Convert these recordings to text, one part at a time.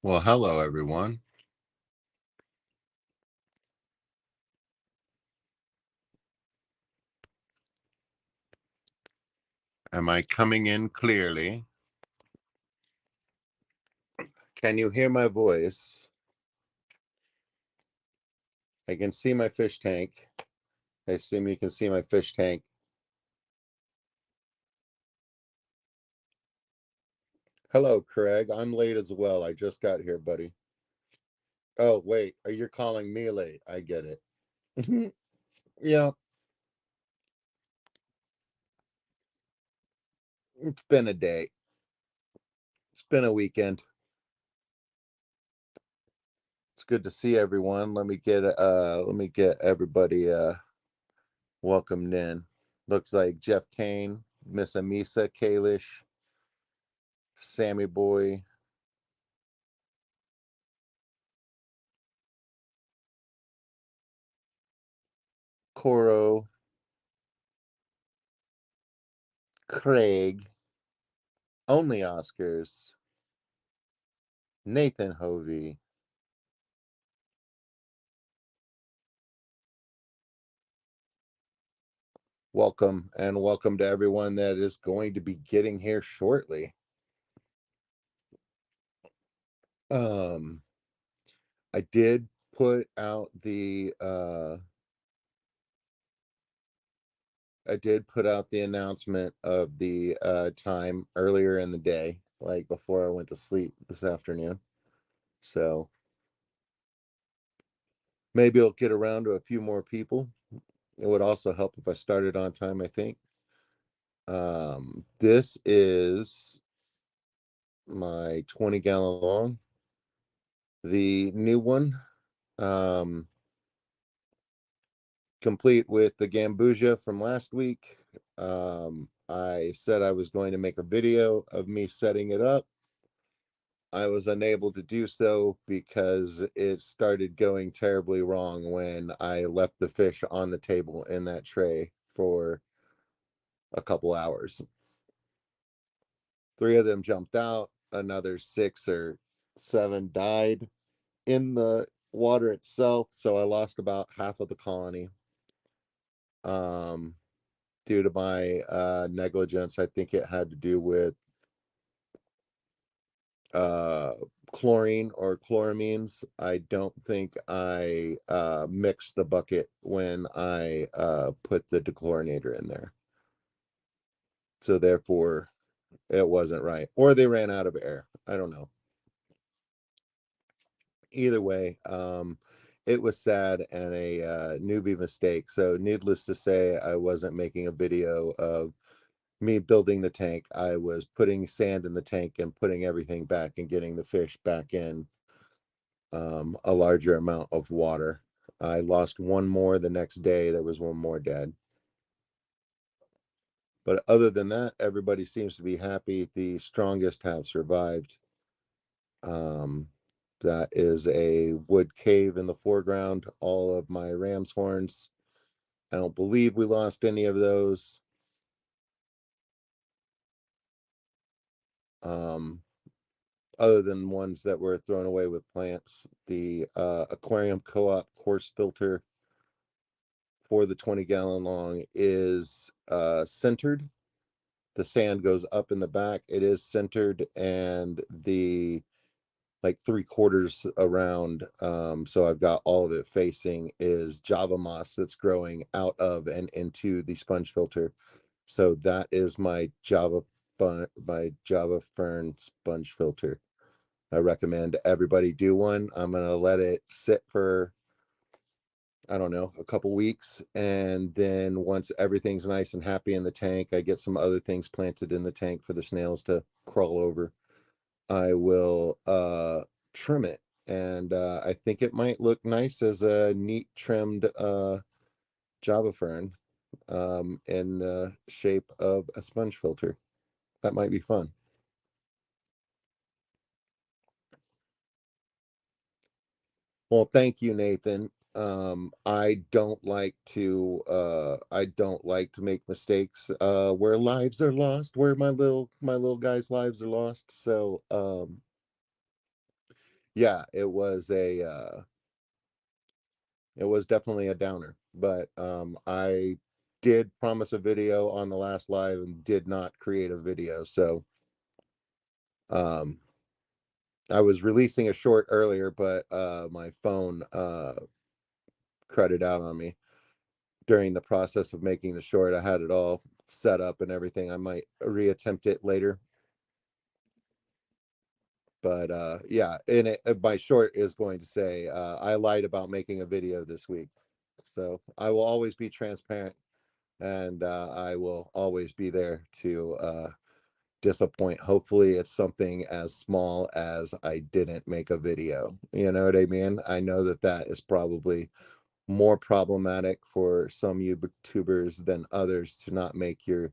Well, hello, everyone. Am I coming in clearly? Can you hear my voice? I can see my fish tank. I assume you can see my fish tank. Hello, Craig. I'm late as well. I just got here, buddy. Oh, wait. Are you calling me late? I get it. Yeah, it's been a day. It's been a weekend. It's good to see everyone. Let me get everybody welcomed in. Looks like Jeff Kane, Miss Amisa, Kalish, Sammy Boy, Coro, Craig, Only Oscars, Nathan Hovey. Welcome and welcome to everyone that is going to be getting here shortly. Um, I did put out the announcement of the time earlier in the day, like before I went to sleep this afternoon. So maybe I'll get around to a few more people. It would also help if I started on time, I think. This is my 20-gallon long, the new one, um, complete with the Gambusia from last week. I said I was going to make a video of me setting it up. I was unable to do so because it started going terribly wrong when I left the fish on the table in that tray for a couple hours. 3 of them jumped out, another 6 or 7 died in the water itself, so I lost about half of the colony. Um, due to my negligence. I think it had to do with uh, chlorine or chloramines. I don't think I mixed the bucket when I put the dechlorinator in there. So therefore, it wasn't right. Or they ran out of air. I don't know. Either way, it was sad and a newbie mistake. So needless to say, I wasn't making a video of me building the tank. I was putting sand in the tank and putting everything back and getting the fish back in a larger amount of water. I lost one more the next day. There was one more dead. But other than that, everybody seems to be happy. The strongest have survived. Um, that is a wood cave in the foreground. All of my ram's horns. I don't believe we lost any of those. Um, other than ones that were thrown away with plants. The aquarium co-op course filter for the 20-gallon long is centered. The sand goes up in the back. It is centered, and the like 3/4 around, so I've got all of it facing, is Java moss that's growing out of and into the sponge filter. So that is my Java fern sponge filter. I recommend everybody do one. I'm gonna let it sit for, I don't know, a couple weeks, and then once everything's nice and happy in the tank, I get some other things planted in the tank for the snails to crawl over. I will trim it, and I think it might look nice as a neat trimmed Java fern in the shape of a sponge filter. That might be fun. Well, thank you, Nathan. I don't like to make mistakes where lives are lost, where my little guy's lives are lost. So Yeah, it was definitely a downer, but I did promise a video on the last live and did not create a video. So um I was releasing a short earlier, but my phone crudted out on me during the process of making the short. I had it all set up and everything. I might reattempt it later. But yeah, and my short is going to say I lied about making a video this week. So I will always be transparent, and I will always be there to disappoint. Hopefully, it's something as small as I didn't make a video. You know what I mean? I know that that is probably more problematic for some YouTubers than others to not make your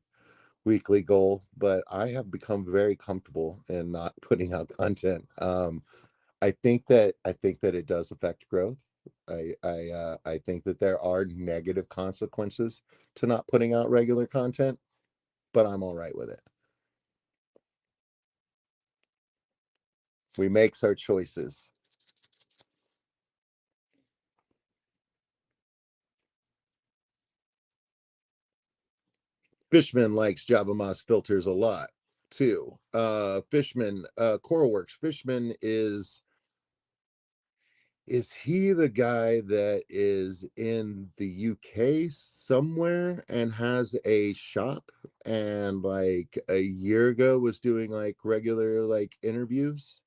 weekly goal, but I have become very comfortable in not putting out content. I think that it does affect growth. I think that there are negative consequences to not putting out regular content, but I'm all right with it. We makes our choices. Fishman likes Java Moss filters a lot too. Fishman, Coralworks. Fishman is he the guy that is in the UK somewhere and has a shop and like a year ago was doing like regular like interviews?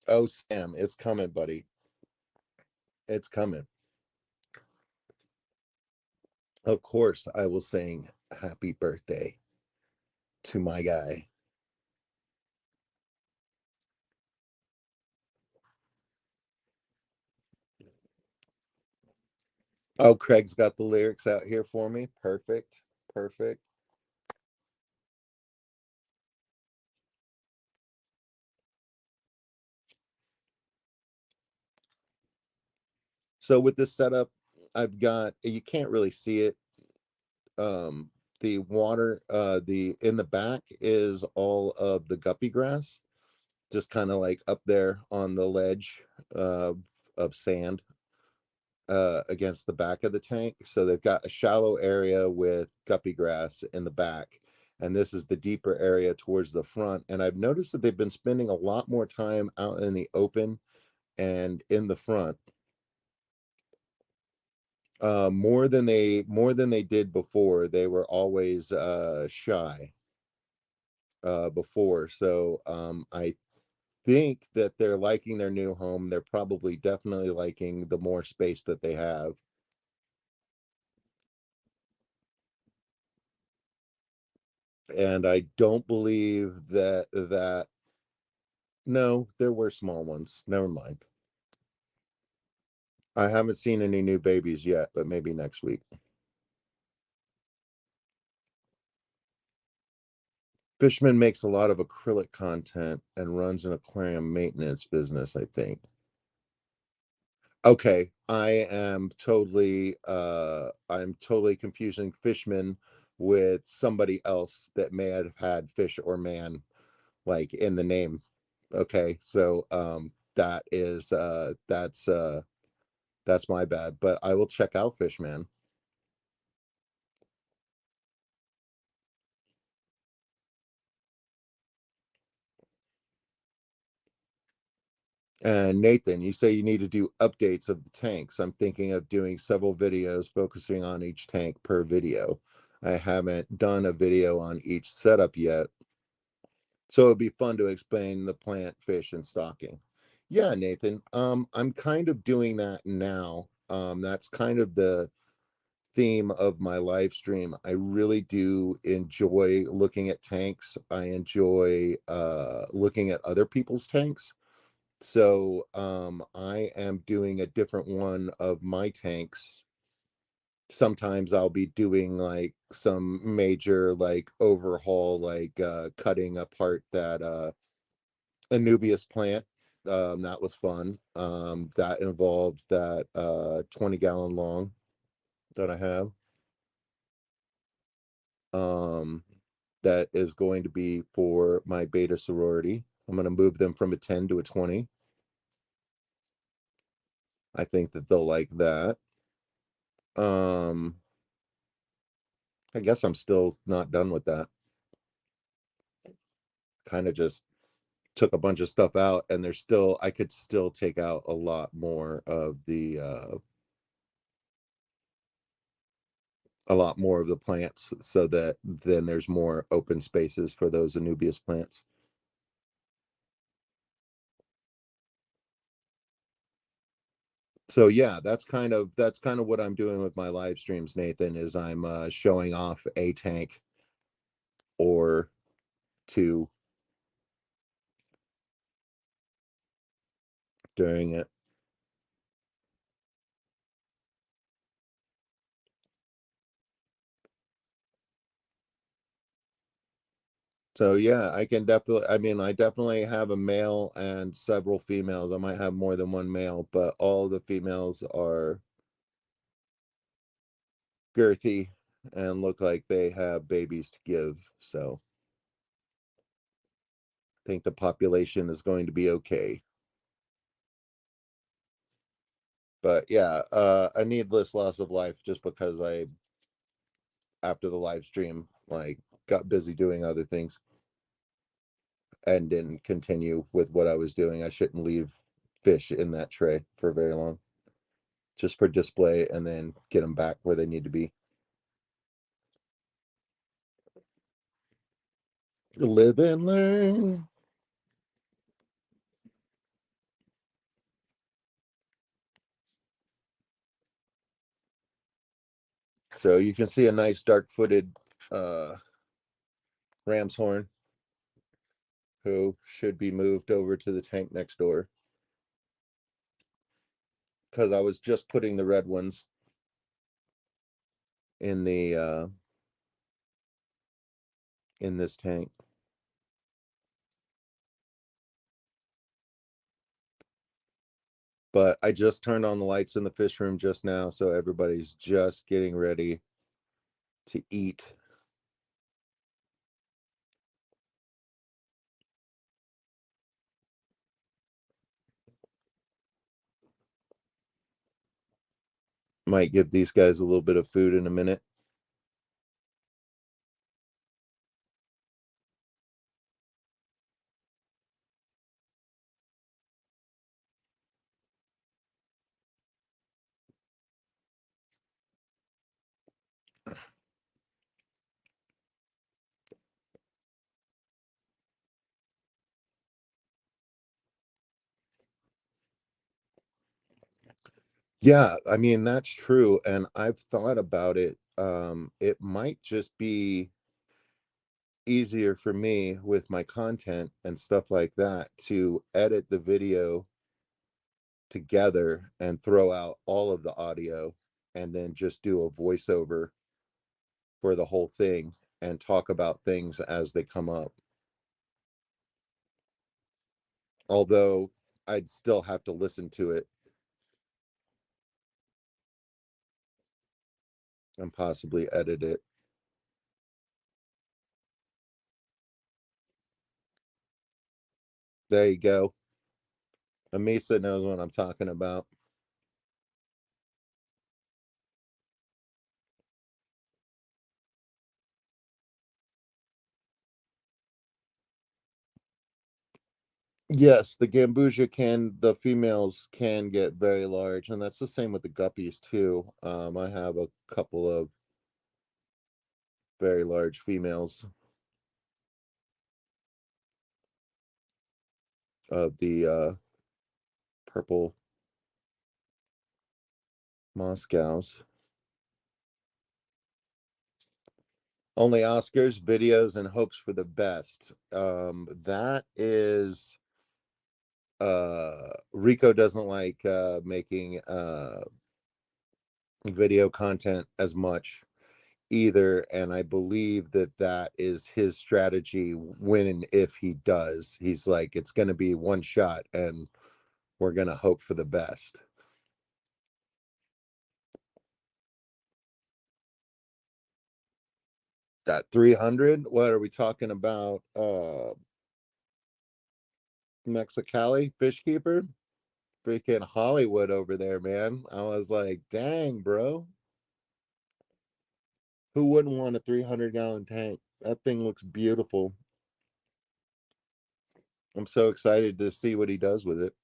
Oh, Sam, it's coming, buddy. It's coming. Of course, I will sing happy birthday to my guy. Oh, Craig's got the lyrics out here for me. Perfect. Perfect. So with this setup, I've got, you can't really see it. The water, the in the back is all of the guppy grass, just kind of like up there on the ledge uh, of sand against the back of the tank. So they've got a shallow area with guppy grass in the back, and this is the deeper area towards the front. And I've noticed that they've been spending a lot more time out in the open and in the front, more than they did before. They were always shy before. So I think that they're liking their new home. They're probably definitely liking the more space that they have. And I don't believe that no, there were small ones. Never mind. I haven't seen any new babies yet, but maybe next week. Fishman makes a lot of acrylic content and runs an aquarium maintenance business, I think. Okay, I'm totally confusing Fishman with somebody else that may have had fish or man like in the name. Okay, so that's my bad, but I will check out Fishman. And Nathan, you say you need to do updates of the tanks. I'm thinking of doing several videos focusing on each tank per video. I haven't done a video on each setup yet, so it'd be fun to explain the plant, fish, and stocking. Yeah, Nathan. I'm kind of doing that now. That's kind of the theme of my live stream. I really do enjoy looking at tanks. I enjoy looking at other people's tanks. So I am doing a different one of my tanks. Sometimes I'll be doing like some major like overhaul, like cutting apart that Anubias plant. That was fun. That involved that 20-gallon long that I have. Um that is going to be for my beta sorority. I'm going to move them from a 10 to a 20. I think that they'll like that. I guess I'm still not done with that. Kind of just took a bunch of stuff out, and there's still, I could still take out a lot more of the plants, so that then there's more open spaces for those Anubias plants. So yeah, that's kind of what I'm doing with my live streams, Nathan, is I'm showing off a tank or two during it. So yeah, I can definitely, I mean, I definitely have a male and several females. I might have more than one male, but all the females are girthy and look like they have babies to give. So I think the population is going to be okay. But yeah, a needless loss of life, just because I, after the live stream, like, got busy doing other things and didn't continue with what I was doing. I shouldn't leave fish in that tray for very long, just for display, and then get them back where they need to be. Live and learn. So you can see a nice dark-footed ram's horn, who should be moved over to the tank next door, because I was just putting the red ones in the in this tank. But I just turned on the lights in the fish room just now, so everybody's just getting ready to eat. Might give these guys a little bit of food in a minute. Yeah, I mean, that's true, and I've thought about it. It might just be easier for me with my content and stuff like that to edit the video together and throw out all of the audio, and then just do a voiceover for the whole thing and talk about things as they come up. Although I'd still have to listen to it and possibly edit it. There you go. Amisa knows what I'm talking about. Yes, the gambusia can, the females can get very large, and that's the same with the guppies too. I have a couple of very large females of the purple Moscows. Only Oscars, videos, and hopes for the best. That is, Rico doesn't like making video content as much either, and I believe that that is his strategy when and if he does. He's like, it's going to be one shot, and we're going to hope for the best. Got 300. What are we talking about? Mexicali fish keeper, freaking Hollywood over there, man. I was like, dang, bro. Who wouldn't want a 300-gallon tank? That thing looks beautiful. I'm so excited to see what he does with it.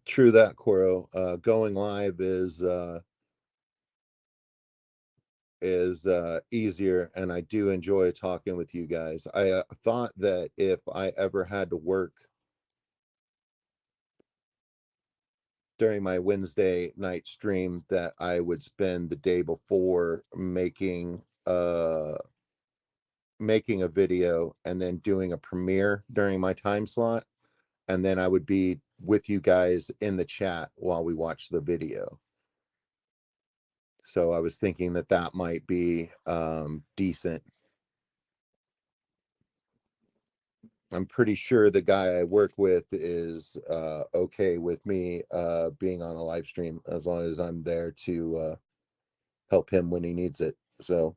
True that, Coro. Going live is easier, and I do enjoy talking with you guys. I thought that if I ever had to work during my Wednesday night stream, that I would spend the day before making a video and then doing a premiere during my time slot, and then I would be with you guys in the chat while we watch the video. So I was thinking that that might be decent. I'm pretty sure the guy I work with is okay with me being on a live stream as long as I'm there to help him when he needs it. So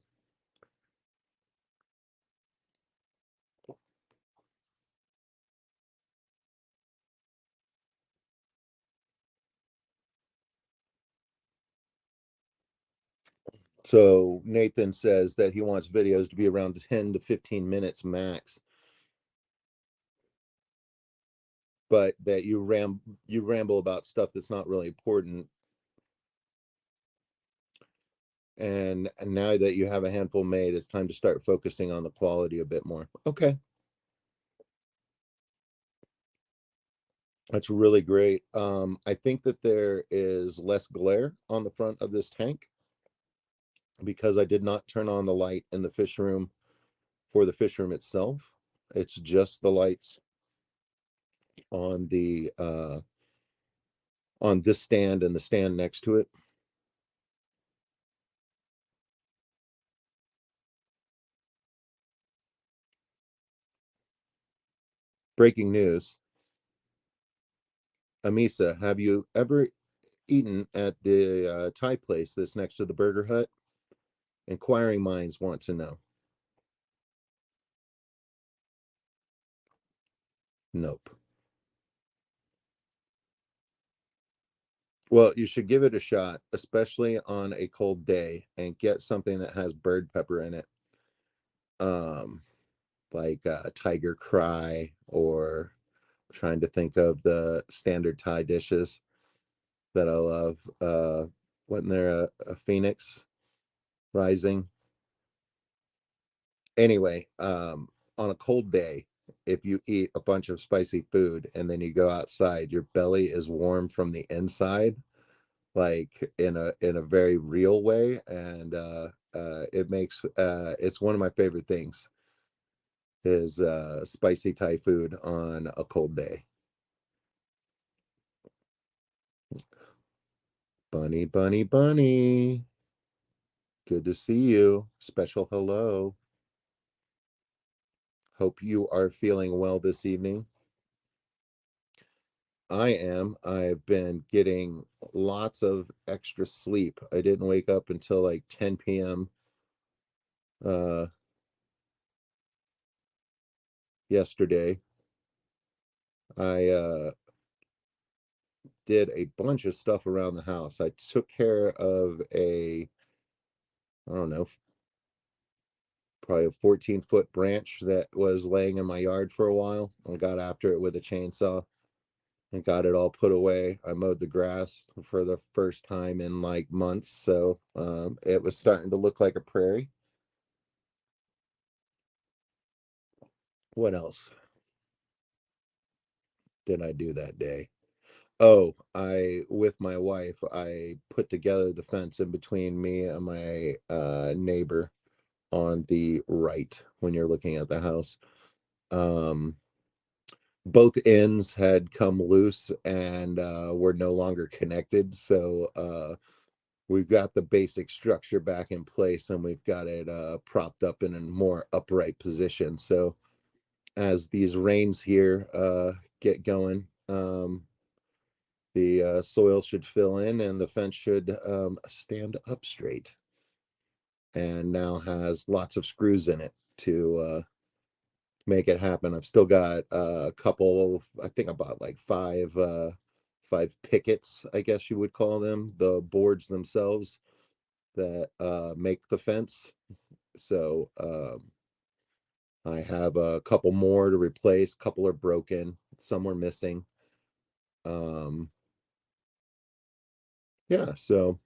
Nathan says that he wants videos to be around 10 to 15 minutes max, but that you ramble about stuff that's not really important. And now that you have a handful made, it's time to start focusing on the quality a bit more. Okay. That's really great. I think that there is less glare on the front of this tank because I did not turn on the light in the fish room for the fish room itself. It's just the lights on the on this stand and the stand next to it. Breaking news. Amisa, have you ever eaten at the Thai place that's next to the Burger Hut? Inquiring minds want to know. Nope. Well, you should give it a shot, especially on a cold day, and get something that has bird pepper in it. Um, like Tiger Cry, or trying to think of the standard Thai dishes that I love. Wasn't there a Phoenix Rising? Anyway, on a cold day, if you eat a bunch of spicy food and then you go outside, your belly is warm from the inside, like in a very real way, and it makes it's one of my favorite things is spicy Thai food on a cold day. Bunny, bunny, bunny. Good to see you. Special hello. Hope you are feeling well this evening. I am. I've been getting lots of extra sleep. I didn't wake up until like 10 p.m. uh yesterday. I did a bunch of stuff around the house. I took care of I don't know, probably a 14-foot branch that was laying in my yard for a while. I got after it with a chainsaw and got it all put away. I mowed the grass for the first time in like months, so it was starting to look like a prairie. What else did I do that day? Oh, I with my wife, I put together the fence in between me and my neighbor on the right when you're looking at the house. Um, both ends had come loose and were no longer connected. So we've got the basic structure back in place and we've got it propped up in a more upright position. So as these rains here get going, the soil should fill in and the fence should stand up straight, and now has lots of screws in it to make it happen. I've still got a couple, I think about like five pickets, I guess you would call them, the boards themselves that make the fence. So I have a couple more to replace. Couple are broken, some were missing. Um, yeah, so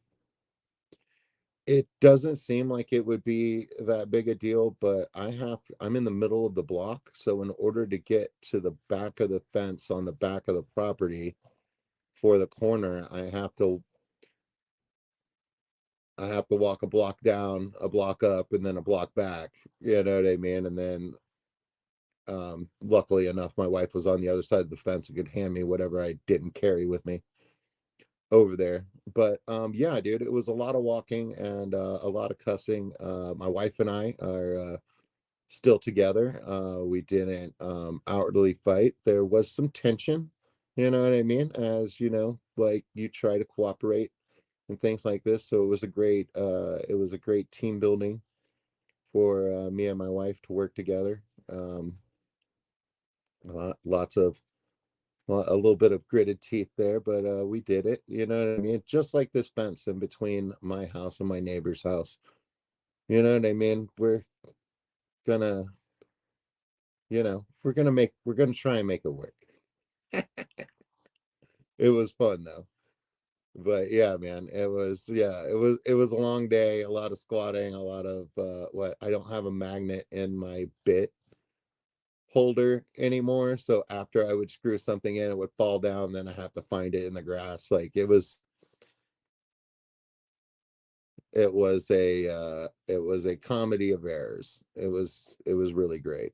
it doesn't seem like it would be that big a deal, but I'm in the middle of the block, so in order to get to the back of the fence on the back of the property for the corner, I have to walk a block down, a block up, and then a block back. You know what I mean? And then luckily enough, my wife was on the other side of the fence and could hand me whatever I didn't carry with me over there. But yeah, dude, it was a lot of walking and a lot of cussing. My wife and I are still together. We didn't outwardly fight. There was some tension, you know what I mean, as you know, like you try to cooperate and things like this. So it was a great team building for me and my wife to work together. Lots of a little bit of gritted teeth there, but we did it. You know what I mean? Just like this fence in between my house and my neighbor's house. You know what I mean? Gonna, we're gonna try and make it work. It was fun though. But yeah, man, it was a long day, a lot of squatting, a lot of what I don't have a magnet in my bit holder anymore. So after I would screw something in, it would fall down, then I have to find it in the grass. Like it was a comedy of errors. It was really great.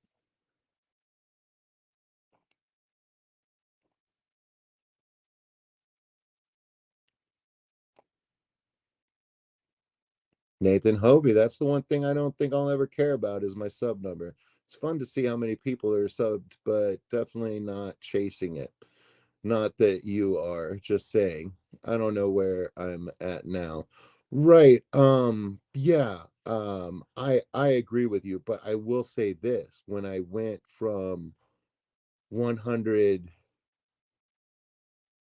Nathan Hovey, that's the one thing I don't think I'll ever care about is my sub number. It's fun to see how many people are subbed, but definitely not chasing it. Not that you are, just saying. I don't know where I'm at now. Right. Yeah. I agree with you, but I will say this. When I went from 100,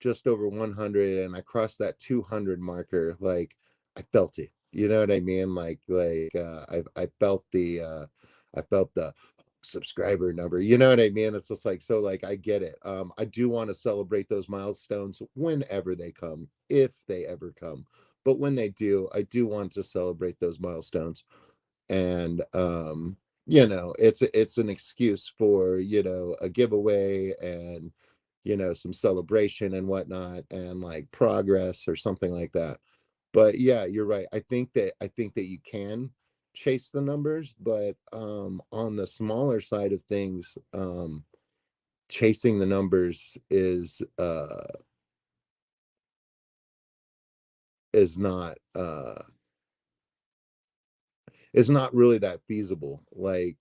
just over 100, and I crossed that 200 marker, like I felt it. You know what I mean? I felt the subscriber number. You know what I mean? It's just like, so like I get it. I do want to celebrate those milestones whenever they come, if they ever come. But when they do, I do want to celebrate those milestones. And it's an excuse for, a giveaway and some celebration and whatnot, and like progress or something like that. But yeah, you're right. I think that you can chase the numbers, but on the smaller side of things, chasing the numbers is not is not really that feasible. Like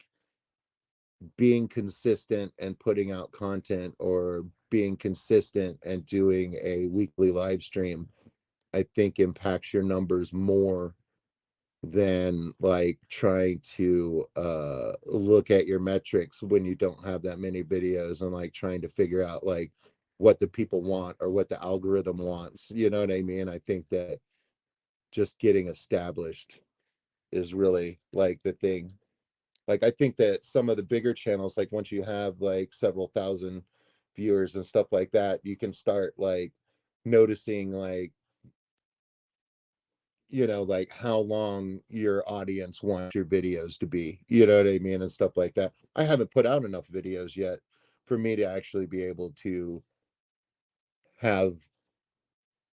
being consistent and putting out content, or being consistent and doing a weekly live stream, I think impacts your numbers more than like trying to look at your metrics when you don't have that many videos, and like trying to figure out like what the people want or what the algorithm wants. You know what I mean? I think that just getting established is really like the thing. Like I think that some of the bigger channels, like once you have like several thousand viewers and stuff like that, you can start like noticing like, like how long your audience wants your videos to be. You know what I mean? And stuff like that. I haven't put out enough videos yet for me to actually be able to have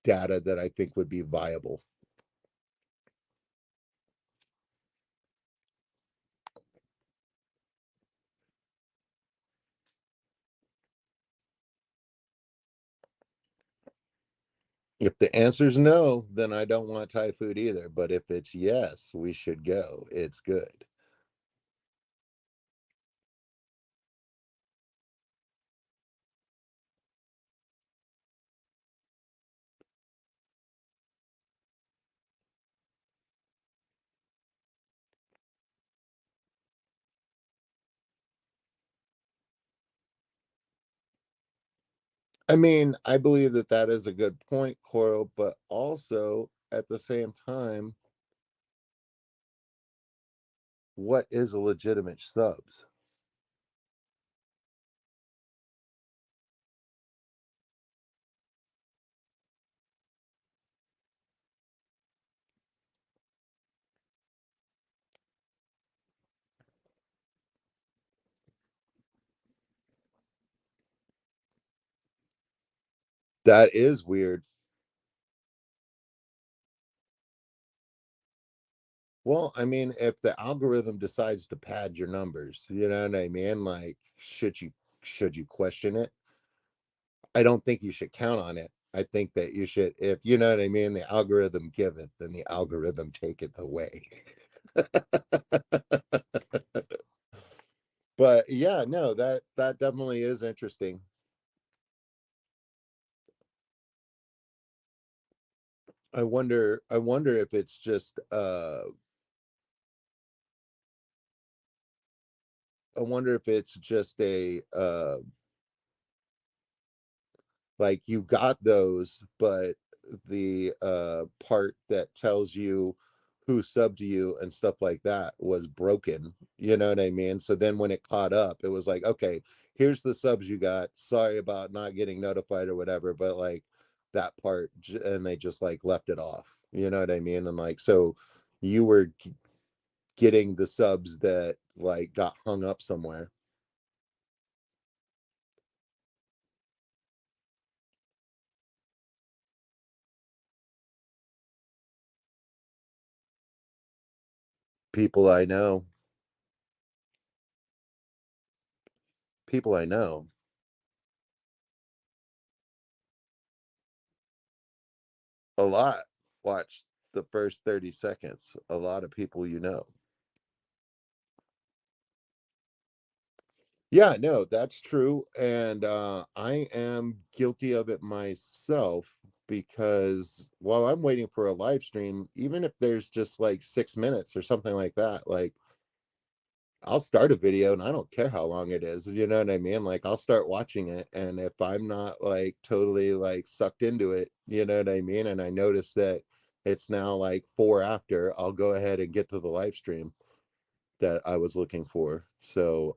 data that I think would be viable. If the answer's no, then I don't want Thai food either. But if it's yes, we should go. It's good. I mean, I believe that that is a good point, Coral, but also at the same time, what is a legitimate subs? That is weird. Well, I mean, if the algorithm decides to pad your numbers, you know what I mean? Like, should you question it? I don't think you should count on it. I think that you should, if you know what I mean, the algorithm giveth, then the algorithm taketh away. But yeah, no, that definitely is interesting. I wonder if it's just I wonder if it's just a like you got those, but the part that tells you who subbed to you and stuff like that was broken. You know what I mean? So then when it caught up, it was like, okay, here's the subs you got. Sorry about not getting notified or whatever, but like that part, and they just like left it off. You know what I mean? And like, so you were getting the subs that like got hung up somewhere. People I know, people I know, a lot watch the first 30 seconds. A lot of people you know. Yeah, no, that's true. And I am guilty of it myself because while I'm waiting for a live stream, even if there's just like 6 minutes or something like that, like I'll start a video and I don't care how long it is. You know what I mean? Like I'll start watching it. And if I'm not like totally like sucked into it, you know what I mean? And I notice that it's now like 4 after, I'll go ahead and get to the live stream that I was looking for. So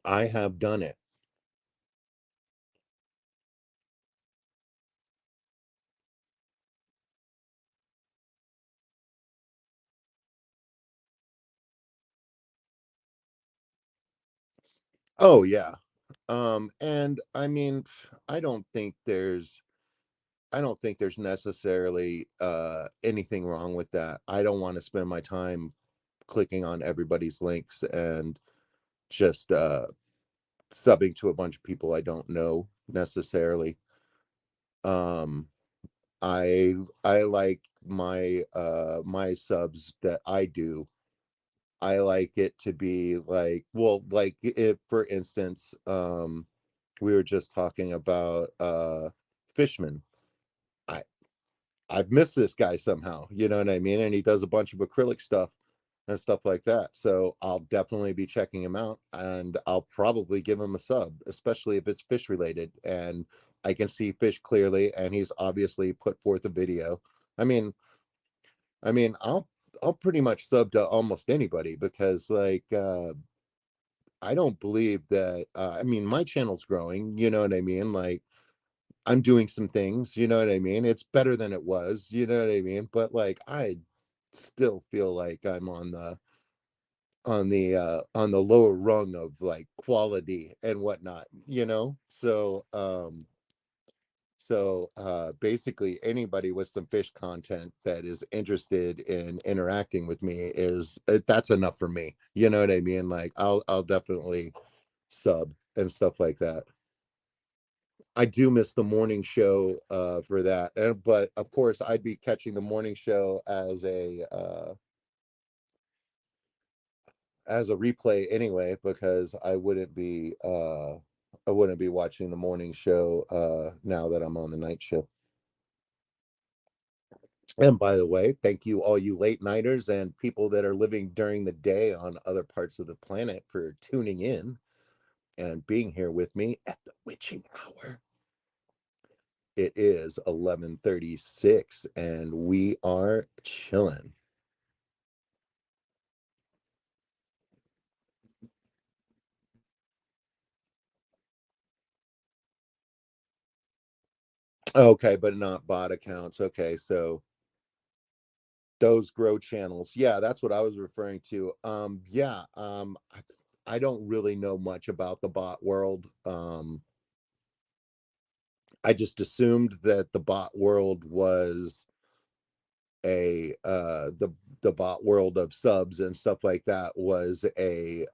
I have done it. Oh yeah. And I mean, I don't think there's I don't think there's necessarily anything wrong with that. I don't want to spend my time clicking on everybody's links and just subbing to a bunch of people I don't know necessarily. Um I like my subs that I do. I like it to be like, well, like if for instance, we were just talking about Fishman. I I've missed this guy somehow, you know what I mean? And he does a bunch of acrylic stuff and stuff like that. So I'll definitely be checking him out and I'll probably give him a sub, especially if it's fish related and I can see fish clearly and he's obviously put forth a video. I mean, I'll pretty much sub to almost anybody because like I don't believe that I mean my channel's growing, you know what I mean? Like I'm doing some things, you know what I mean? It's better than it was, you know what I mean? But like I still feel like I'm on the lower rung of like quality and whatnot, you know? So basically anybody with some fish content that is interested in interacting with me is that's enough for me. You know what I mean? Like I'll definitely sub and stuff like that. I do miss the morning show for that. And but of course I'd be catching the morning show as a replay anyway because I wouldn't be watching the morning show now that I'm on the night show. And by the way, thank you all you late nighters and people that are living during the day on other parts of the planet for tuning in. and being here with me at the witching hour. It is 11:36 and we are chilling. Okay, but not bot accounts. Okay, so those grow channels. Yeah, that's what I was referring to. Yeah, I don't really know much about the bot world. I just assumed that the bot world was the bot world of subs and stuff like that was a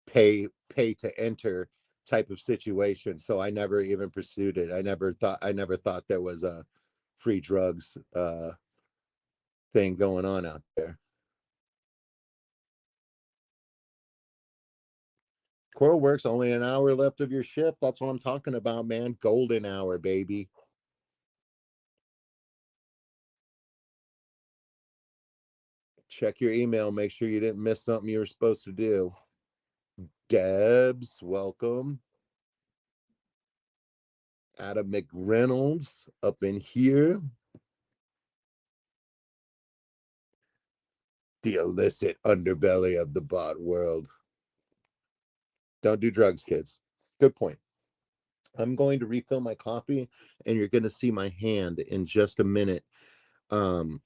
pay to enter type of situation. So I never even pursued it. I never thought there was a free drugs thing going on out there. Coral Works, only an hour left of your shift. That's what I'm talking about, man. Golden hour, baby. Check your email. Make sure you didn't miss something you were supposed to do. Debs, welcome. Adam McReynolds up in here. The illicit underbelly of the bot world. Don't do drugs, kids. Good point. I'm going to refill my coffee and you're going to see my hand in just a minute. Um,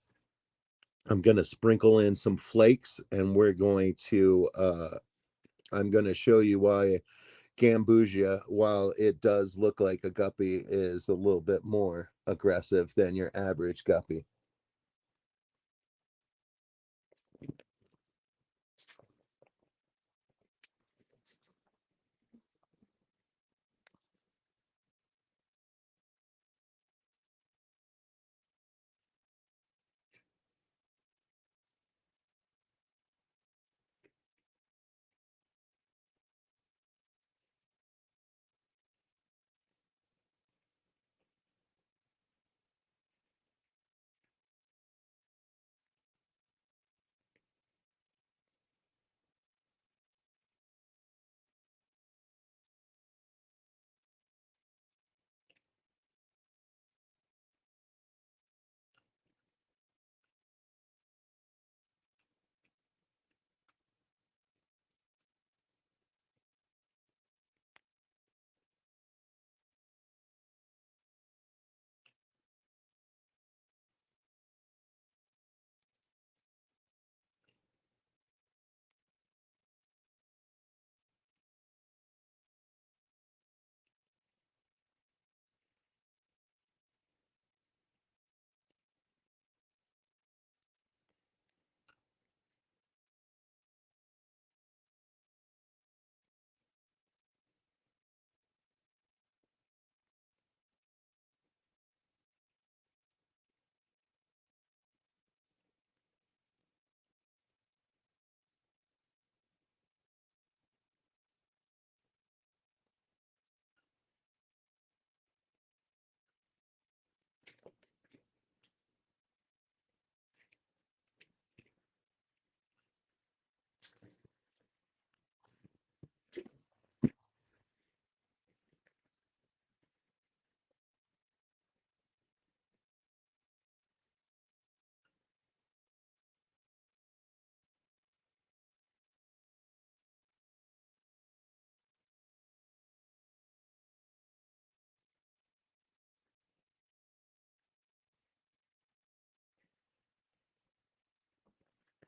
I'm going to sprinkle in some flakes and I'm going to show you why Gambusia, while it does look like a guppy, is a little bit more aggressive than your average guppy.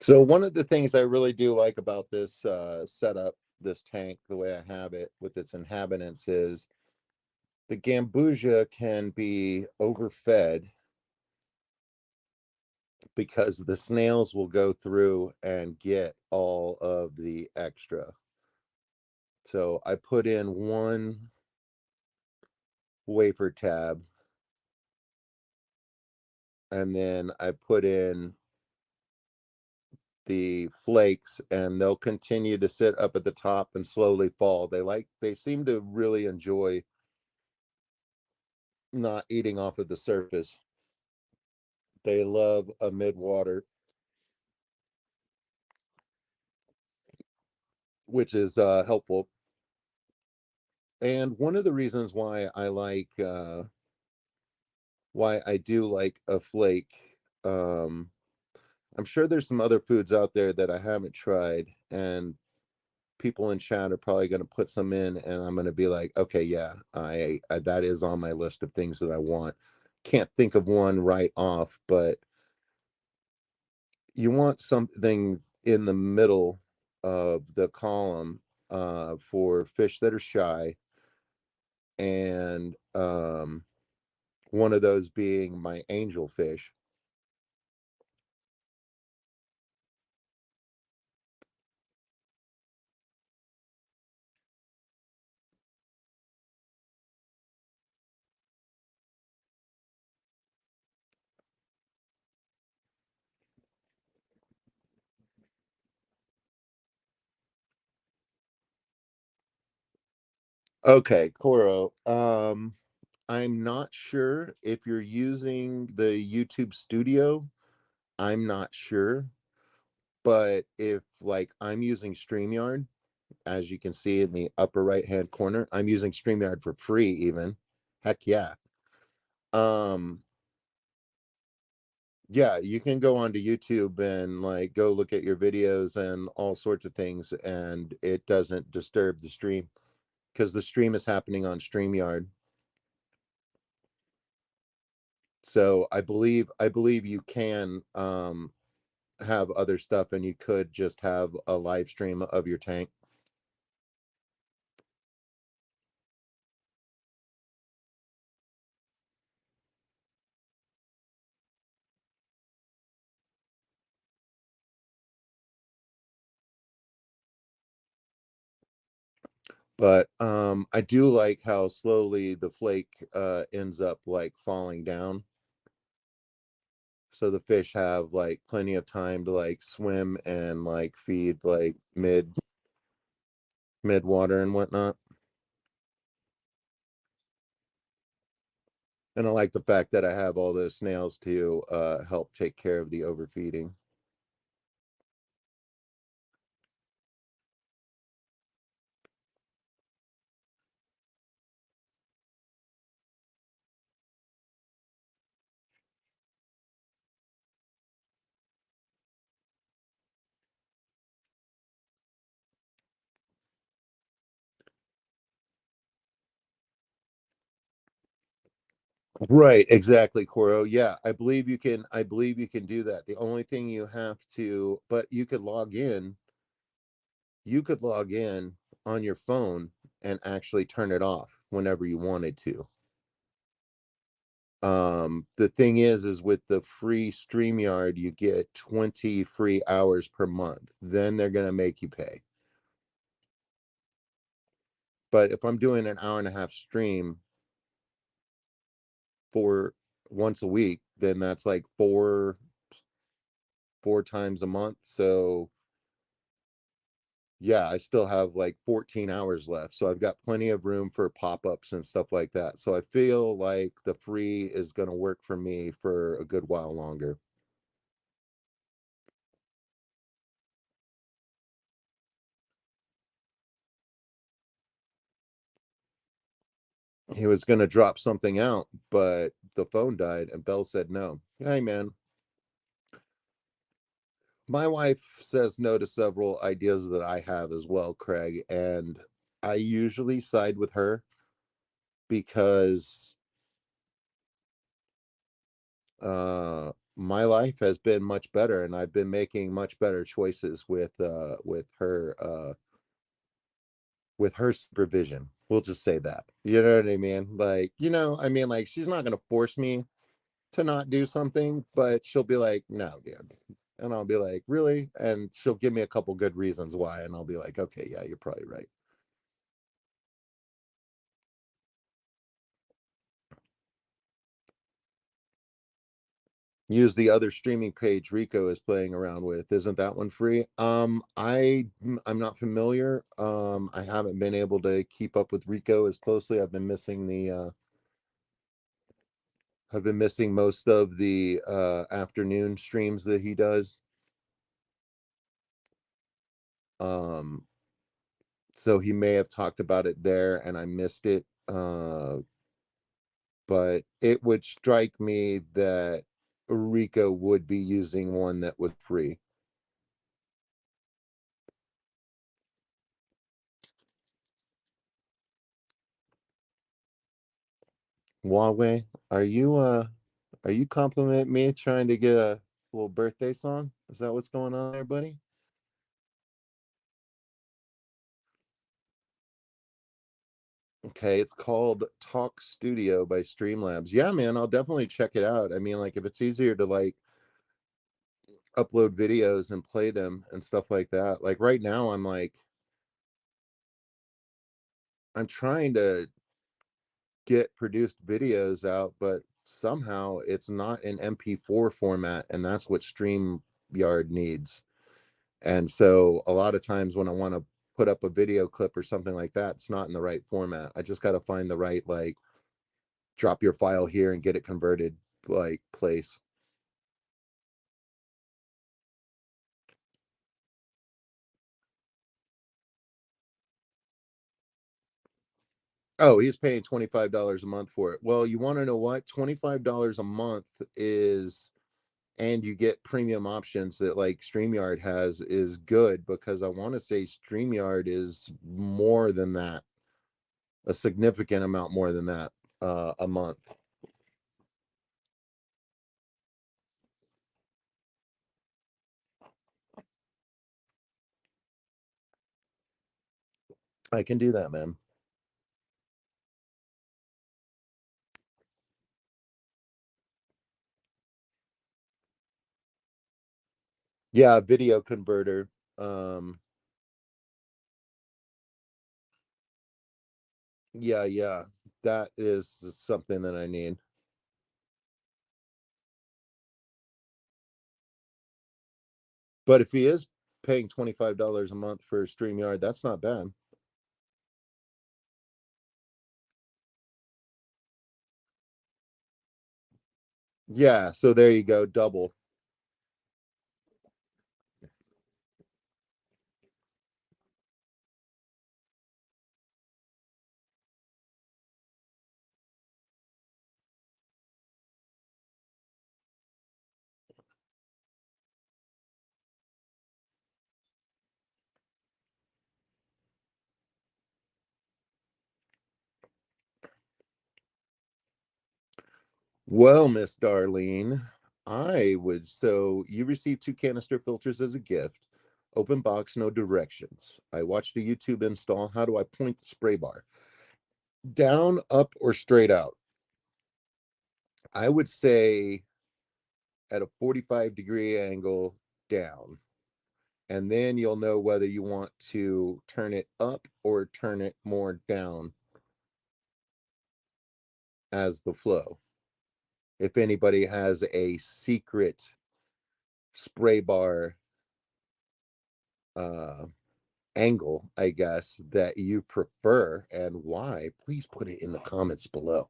So one of the things I really do like about this setup, this tank, the way I have it with its inhabitants, is the Gambusia can be overfed because the snails will go through and get all of the extra. So I put in one wafer tab and then I put in the flakes and they'll continue to sit up at the top and slowly fall. They seem to really enjoy not eating off of the surface. They love a mid water. which is helpful. And one of the reasons why I do like a flake, I'm sure there's some other foods out there that I haven't tried, and people in chat are probably going to put some in, and I'm going to be like, okay, yeah, I that is on my list of things that I want. Can't think of one right off, but you want something in the middle of the column for fish that are shy, and one of those being my angelfish. Okay, Coro. I'm not sure if you're using the YouTube Studio. I'm not sure, but if like I'm using StreamYard, as you can see in the upper right hand corner, I'm using StreamYard for free even. Heck yeah. Um yeah, you can go onto YouTube and like go look at your videos and all sorts of things, and it doesn't disturb the stream because the stream is happening on StreamYard. So I believe you can have other stuff, and you could just have a live stream of your tank. But I do like how slowly the flake ends up like falling down. So the fish have like plenty of time to like swim and like feed like mid water and whatnot. And I like the fact that I have all those snails to help take care of the overfeeding. Right, exactly, Coro. Yeah, I believe you can do that. The only thing you have to, but you could log in on your phone and actually turn it off whenever you wanted to. The thing is with the free StreamYard, you get 20 free hours per month. Then they're going to make you pay. But if I'm doing an hour and a half stream for once a week, then that's like four times a month. So yeah, I still have like 14 hours left. So I've got plenty of room for pop-ups and stuff like that. So I feel like the free is going to work for me for a good while longer. He was going to drop something out, but the phone died and Bell said no. Hey, man, my wife says no to several ideas that I have as well, Craig. And I usually side with her because my life has been much better, and I've been making much better choices with her supervision. We'll just say that. You know what I mean? Like, I mean, like, she's not going to force me to not do something, but she'll be like, no, dude. And I'll be like, really? And she'll give me a couple good reasons why. And I'll be like, okay, yeah, you're probably right. Use the other streaming page Rico is playing around with. Isn't that one free? I'm not familiar. I haven't been able to keep up with Rico as closely. I've been missing most of the afternoon streams that he does. Um So he may have talked about it there and I missed it. But it would strike me that Rico would be using one that was free. Huawei, are you complimenting me trying to get a little birthday song? Is that what's going on there, buddy? Okay, it's called Talk Studio by Streamlabs. Yeah, man, I'll definitely check it out. I mean, like if it's easier to like upload videos and play them and stuff like that. Like right now I'm trying to get produced videos out, but somehow it's not in MP4 format, and that's what StreamYard needs. And so a lot of times when I want to put up a video clip or something like that, it's not in the right format. I just got to find the right like drop your file here and get it converted like place. Oh, he's paying $25 a month for it. Well, you want to know what? $25 a month is, and you get premium options that like StreamYard has, is good because I want to say StreamYard is more than that, a significant amount more than that a month. I can do that, man. Yeah, video converter. Um, yeah, that is something that I need. But if he is paying $25 a month for StreamYard, that's not bad. Yeah, so there you go, double. Well, Miss Darlene, so you received two canister filters as a gift. Open box, no directions. I watched a YouTube install. How do I point the spray bar? Down, up, or straight out? I would say at a 45-degree angle down. And then you'll know whether you want to turn it up or turn it more down as the flow. If anybody has a secret spray bar uh angle, I guess, that you prefer and why, please put it in the comments below.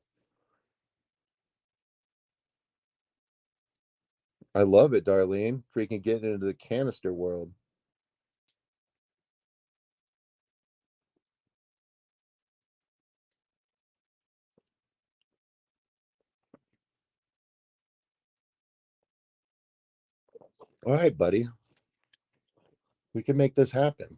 I love it, Darlene. Freaking getting into the canister world. All right, buddy. We can make this happen.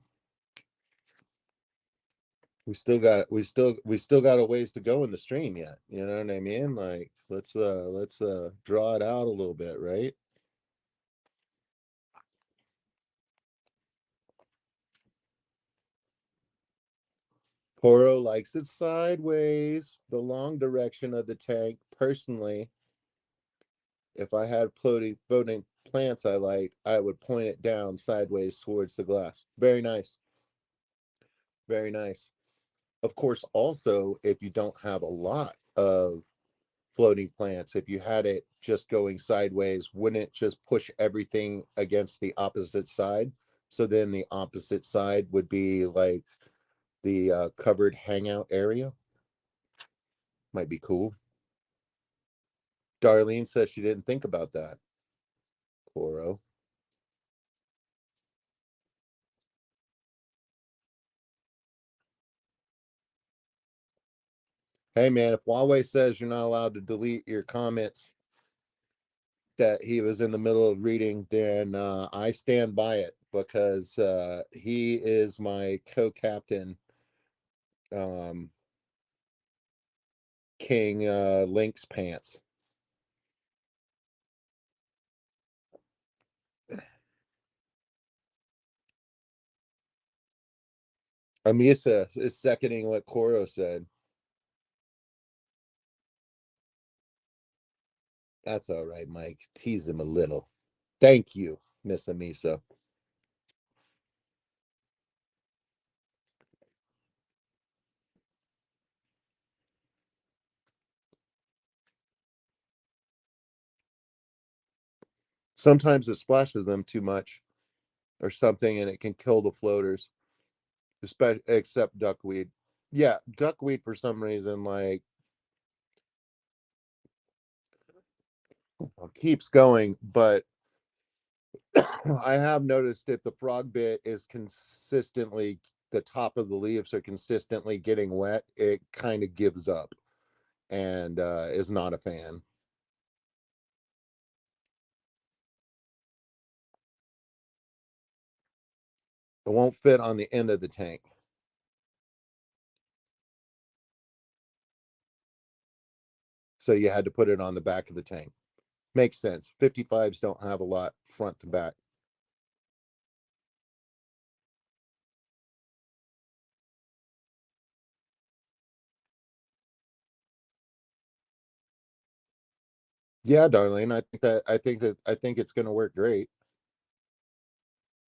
We still got a ways to go in the stream yet. You know what I mean? Like let's draw it out a little bit, right? Poro likes it sideways, the long direction of the tank. Personally, if I had floating plants I like, I would point it down sideways towards the glass. Very nice. Very nice. Of course, also, if you don't have a lot of floating plants, if you had it just going sideways, wouldn't it just push everything against the opposite side? So then the opposite side would be like the covered hangout area. Might be cool. Darlene says she didn't think about that. Coro. Hey man, if Huawei says you're not allowed to delete your comments that he was in the middle of reading, then I stand by it because he is my co-captain, um, King Lynx Pants. Amisa is seconding what Koro said. That's all right, Mike. Tease him a little. Thank you, Miss Amisa. Sometimes it splashes them too much or something, and it can kill the floaters, especially except duckweed. Yeah, duckweed for some reason keeps going, but I have noticed if the frog bit is consistently, the top of the leaves are consistently getting wet, it kind of gives up and is not a fan. It won't fit on the end of the tank. So you had to put it on the back of the tank. Makes sense. 55s don't have a lot front to back. Yeah, Darlene, I think it's going to work great.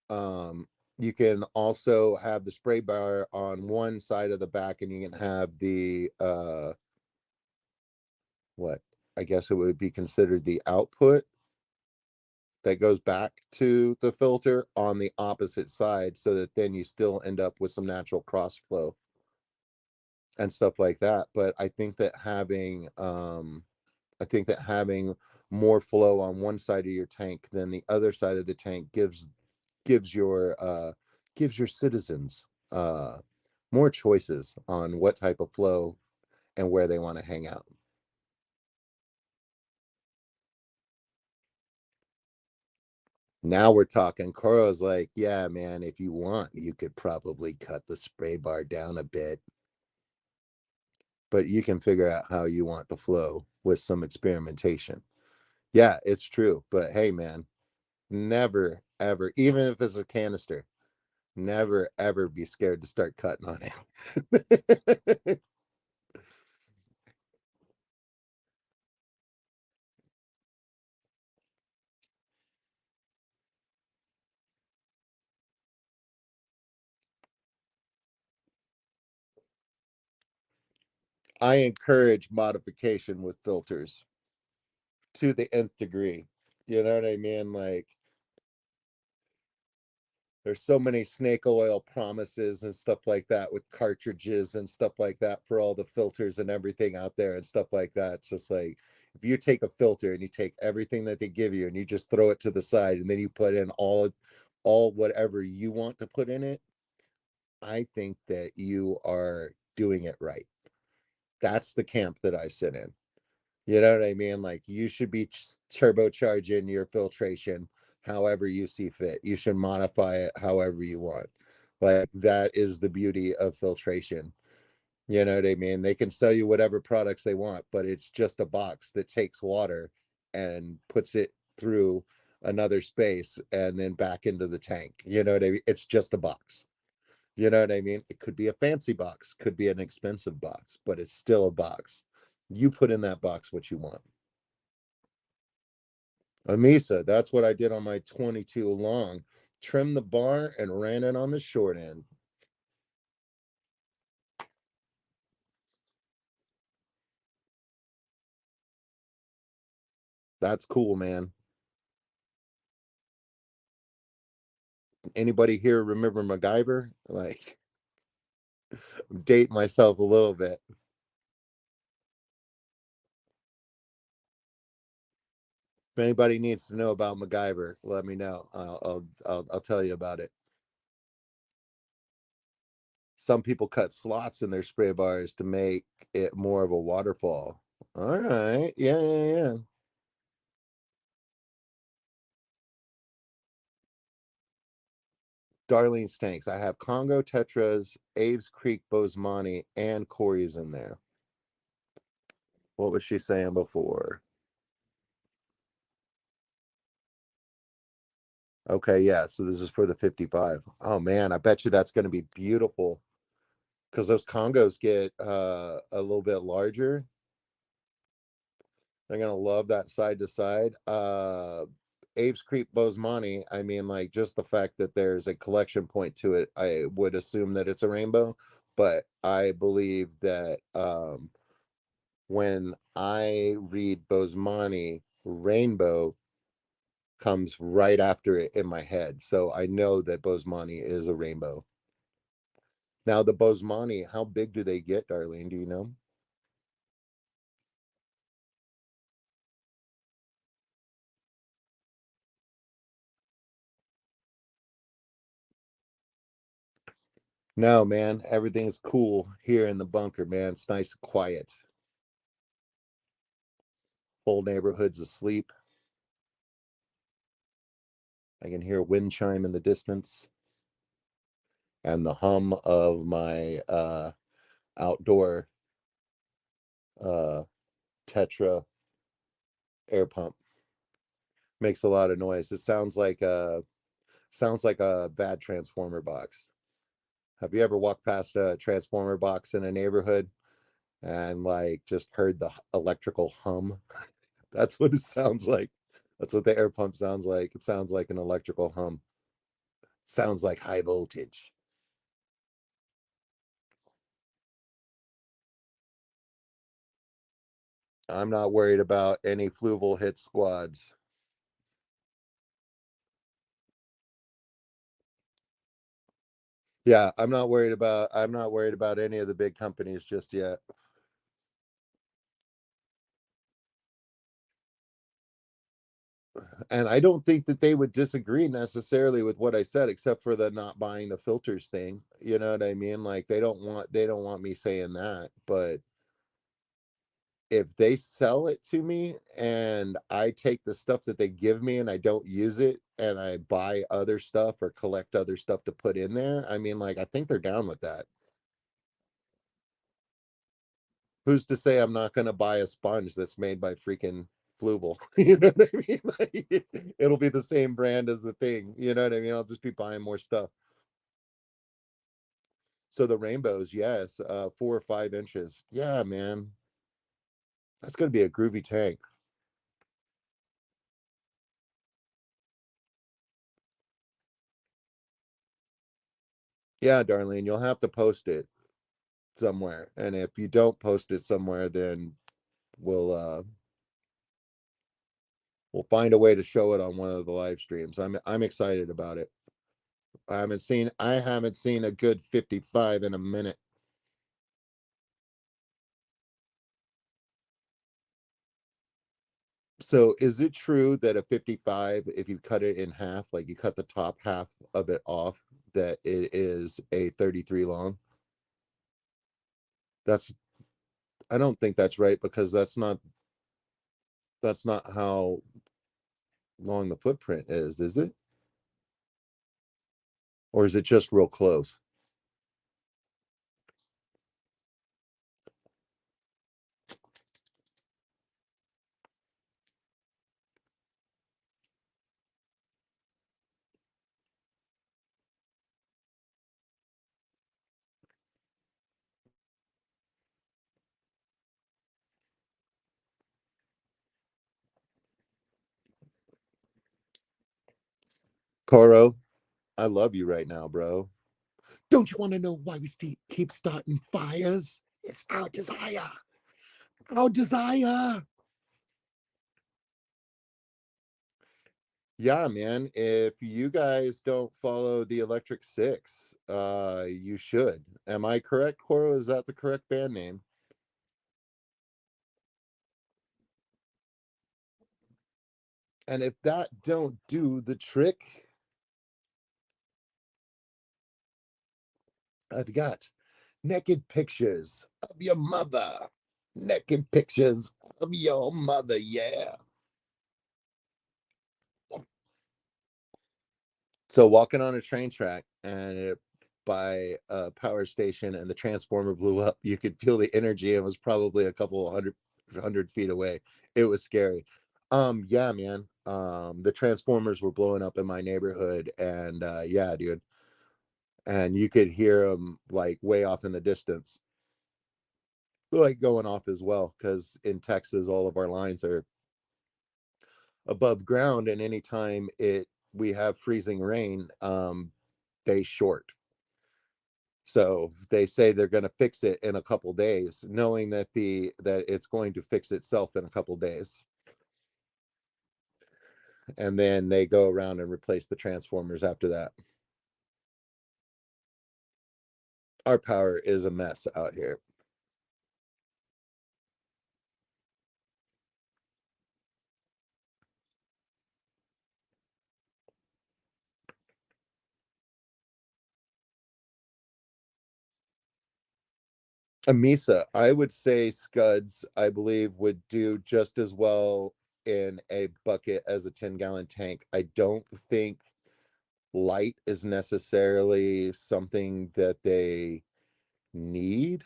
Um, you can also have the spray bar on one side of the back, and you can have the what I guess it would be considered the output that goes back to the filter on the opposite side, so that then you still end up with some natural cross flow and stuff like that. But I think that having more flow on one side of your tank than the other side of the tank gives your gives your citizens more choices on what type of flow and where they want to hang out. Now we're talking. Koro's like, yeah, man, if you want, you could probably cut the spray bar down a bit, but you can figure out how you want the flow with some experimentation. Yeah, it's true. But hey, man, never, ever, even if it's a canister, never, ever be scared to start cutting on it. I encourage modification with filters to the nth degree. You know what I mean? Like, there's so many snake oil promises and stuff like that with cartridges and stuff like that for all the filters and everything out there and stuff like that. It's just like, if you take a filter and you take everything that they give you and you just throw it to the side and then you put in all whatever you want to put in it, I think that you are doing it right. That's the camp that I sit in. You know what I mean? Like, you should be turbocharging your filtration however you see fit. You should modify it however you want. Like, that is the beauty of filtration. You know what I mean? They can sell you whatever products they want, but it's just a box that takes water and puts it through another space and then back into the tank. You know what I mean? It's just a box. You know what I mean? It could be a fancy box, could be an expensive box, but it's still a box. You put in that box what you want. A Misa, that's what I did on my 22 long. Trimmed the bar and ran it on the short end. That's cool, man. Anybody here remember MacGyver? Like, date myself a little bit. If anybody needs to know about MacGyver, let me know. I'll tell you about it. Some people cut slots in their spray bars to make it more of a waterfall. All right. Yeah, yeah, yeah. Darlene's tanks. I have Congo Tetras, Aves Creek Bosemani, and Corey's in there. What was she saying before? Okay, yeah. So this is for the 55. Oh man, I bet you that's going to be beautiful because those Congos get a little bit larger. They're gonna love that side to side. Aves Creek Bosemani, I mean, like just the fact that there's a collection point to it, I would assume that it's a rainbow, but I believe that when I read Bosemani, rainbow comes right after it in my head. So I know that Bosemani is a rainbow. Now the Bosemani, how big do they get, Darlene? Do you know? No, man. Everything's cool here in the bunker, man. It's nice and quiet. Whole neighborhood's asleep. I can hear a wind chime in the distance and the hum of my outdoor uh Tetra air pump. Makes a lot of noise. It sounds like a bad transformer box. Have you ever walked past a transformer box in a neighborhood and like just heard the electrical hum? That's what it sounds like. That's what the air pump sounds like. It sounds like an electrical hum. Sounds like high voltage. I'm not worried about any fluval hit squads. Yeah, I'm not worried about any of the big companies just yet. And I don't think that they would disagree necessarily with what I said, except for the not buying the filters thing. You know what I mean? Like they don't want me saying that. But if they sell it to me and I take the stuff that they give me and I don't use it and I buy other stuff or collect other stuff to put in there, I mean, like I think they're down with that. Who's to say I'm not going to buy a sponge that's made by freaking Fluval? You know what I mean? Like, it'll be the same brand as the thing. You know what I mean? I'll just be buying more stuff. So the rainbows, yes, 4 or 5 inches. Yeah, man, that's going to be a groovy tank. Yeah, Darlene, you'll have to post it somewhere, and if you don't post it somewhere, then we'll uh we'll find a way to show it on one of the live streams. I'm excited about it. I haven't seen a good 55 in a minute. So is it true that a 55, if you cut it in half, like you cut the top half of it off, that it is a 33 long? That's I don't think that's right because that's not how long the footprint is it? Or is it just real close? Coro, I love you right now, bro. Don't you want to know why we keep starting fires? It's our desire. Our desire. Yeah, man. If you guys don't follow the Electric Six, you should. Am I correct, Coro? Is that the correct band name? And if that don't do the trick, I've got naked pictures of your mother. Naked pictures of your mother, yeah. So walking on a train track and by a power station and the transformer blew up, you could feel the energy. It was probably a couple hundred feet away. It was scary. Yeah, man. The transformers were blowing up in my neighborhood, and yeah, dude. And you could hear them like way off in the distance, like going off as well, because in Texas all of our lines are above ground, and anytime it we have freezing rain, they short. So they say they're going to fix it in a couple days, knowing that it's going to fix itself in a couple days. And then they go around and replace the transformers after that. Our power is a mess out here. A Misa, I would say Scuds, I believe, would do just as well in a bucket as a 10-gallon tank. I don't think light is necessarily something that they need,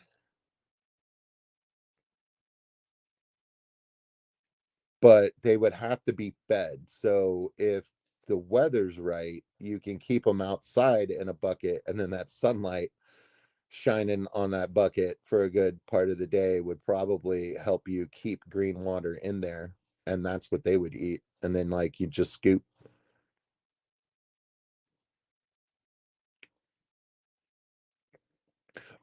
but they would have to be fed. So if the weather's right, you can keep them outside in a bucket, and then that sunlight shining on that bucket for a good part of the day would probably help you keep green water in there, and that's what they would eat. And then like you just scoop.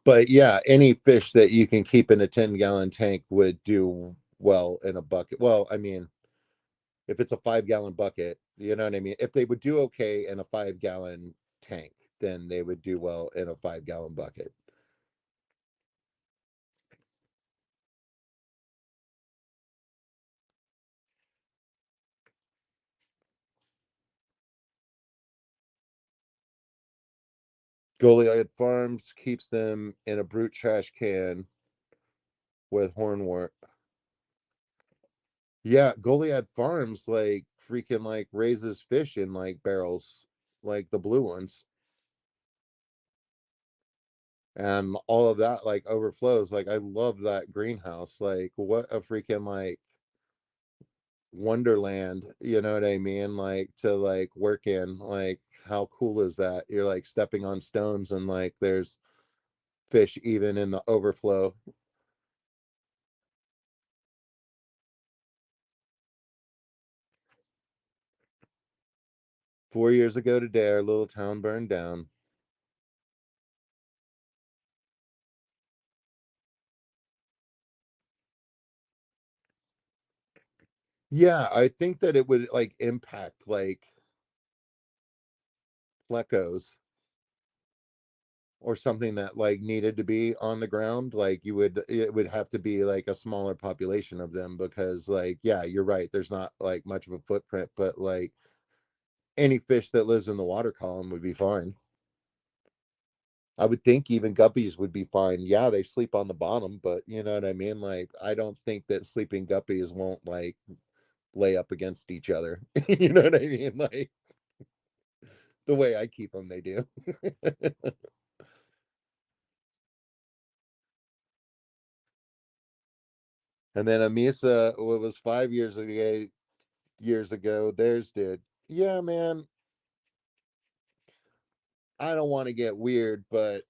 But yeah, any fish that you can keep in a 10-gallon tank would do well in a bucket. Well, I mean, if it's a 5-gallon bucket, you know what I mean? If they would do okay in a 5-gallon tank, then they would do well in a 5-gallon bucket. Goliad Farms keeps them in a brute trash can with hornwort. Yeah, Goliad Farms like freaking like raises fish in like barrels, like the blue ones. And all of that like overflows. Like I love that greenhouse. Like what a freaking like wonderland, you know what I mean? Like to like work in. Like how cool is that? You're like stepping on stones and like there's fish even in the overflow. 4 years ago today, our little town burned down. Yeah, I think that it would like impact like plecos or something that like needed to be on the ground. Like it would have to be like a smaller population of them, because like yeah, you're right, there's not like much of a footprint, but like any fish that lives in the water column would be fine. I would think even guppies would be fine. Yeah, they sleep on the bottom, but you know what I mean? Like, I don't think that sleeping guppies won't like lay up against each other. You know what I mean? Like the way I keep them, they do. And then Amisa, what was 5 years ago, theirs did. Yeah, man. I don't want to get weird, but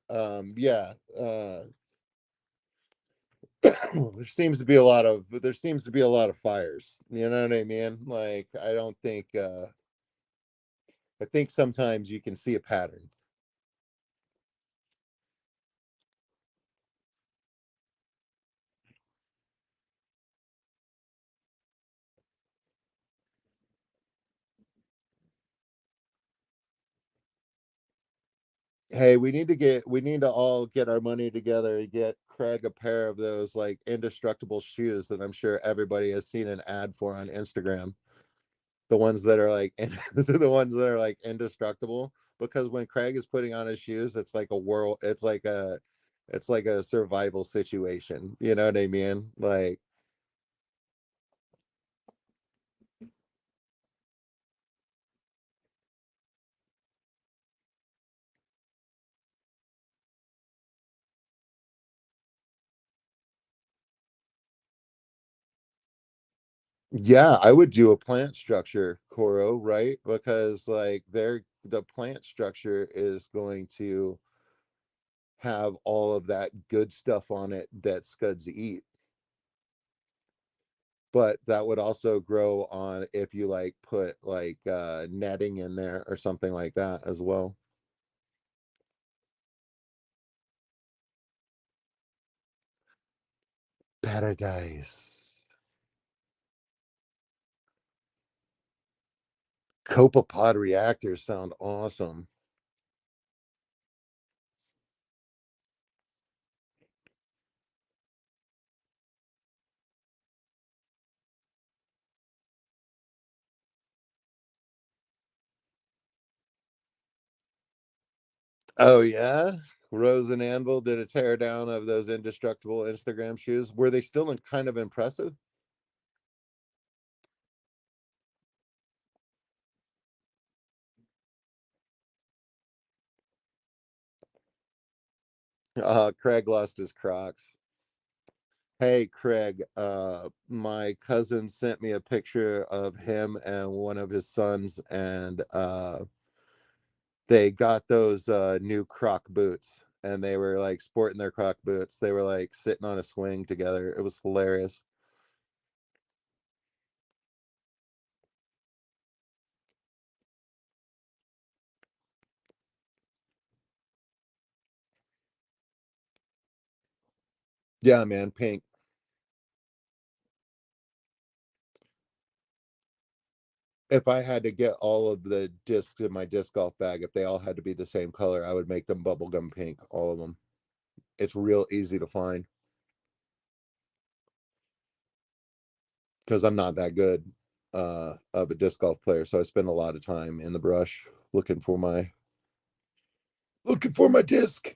yeah, there seems to be a lot of fires. You know what I mean? Like I think sometimes you can see a pattern. Hey, we need to all get our money together and get Craig a pair of those like indestructible shoes that I'm sure everybody has seen an ad for on Instagram. The ones that are like the ones that are like indestructible, because when Craig is putting on his shoes, it's like a world, it's like a survival situation. You know what I mean? Like, yeah, I would do a plant structure, Coro, right? Because like the plant structure is going to have all of that good stuff on it that scuds eat. But that would also grow on if you like put like netting in there or something like that as well. Paradise. Copepod reactors sound awesome. Oh yeah, Rose and Anvil did a tear down of those indestructible Instagram shoes. Were they still kind of impressive? Craig lost his Crocs. Hey Craig, my cousin sent me a picture of him and one of his sons, and they got those new Croc boots, and they were like sporting their Croc boots. They were like sitting on a swing together. It was hilarious. Yeah, man, pink. If I had to get all of the discs in my disc golf bag, if they all had to be the same color, I would make them bubblegum pink, all of them. It's real easy to find because I'm not that good of a disc golf player, so I spend a lot of time in the brush looking for my disc.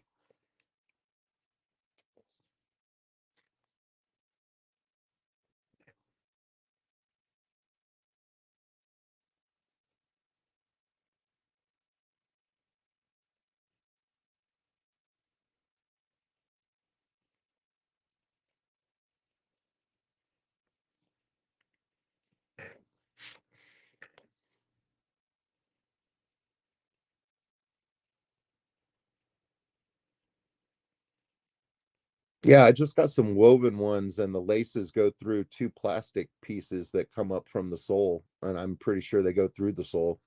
Yeah, I just got some woven ones, and the laces go through two plastic pieces that come up from the sole, and I'm pretty sure they go through the sole.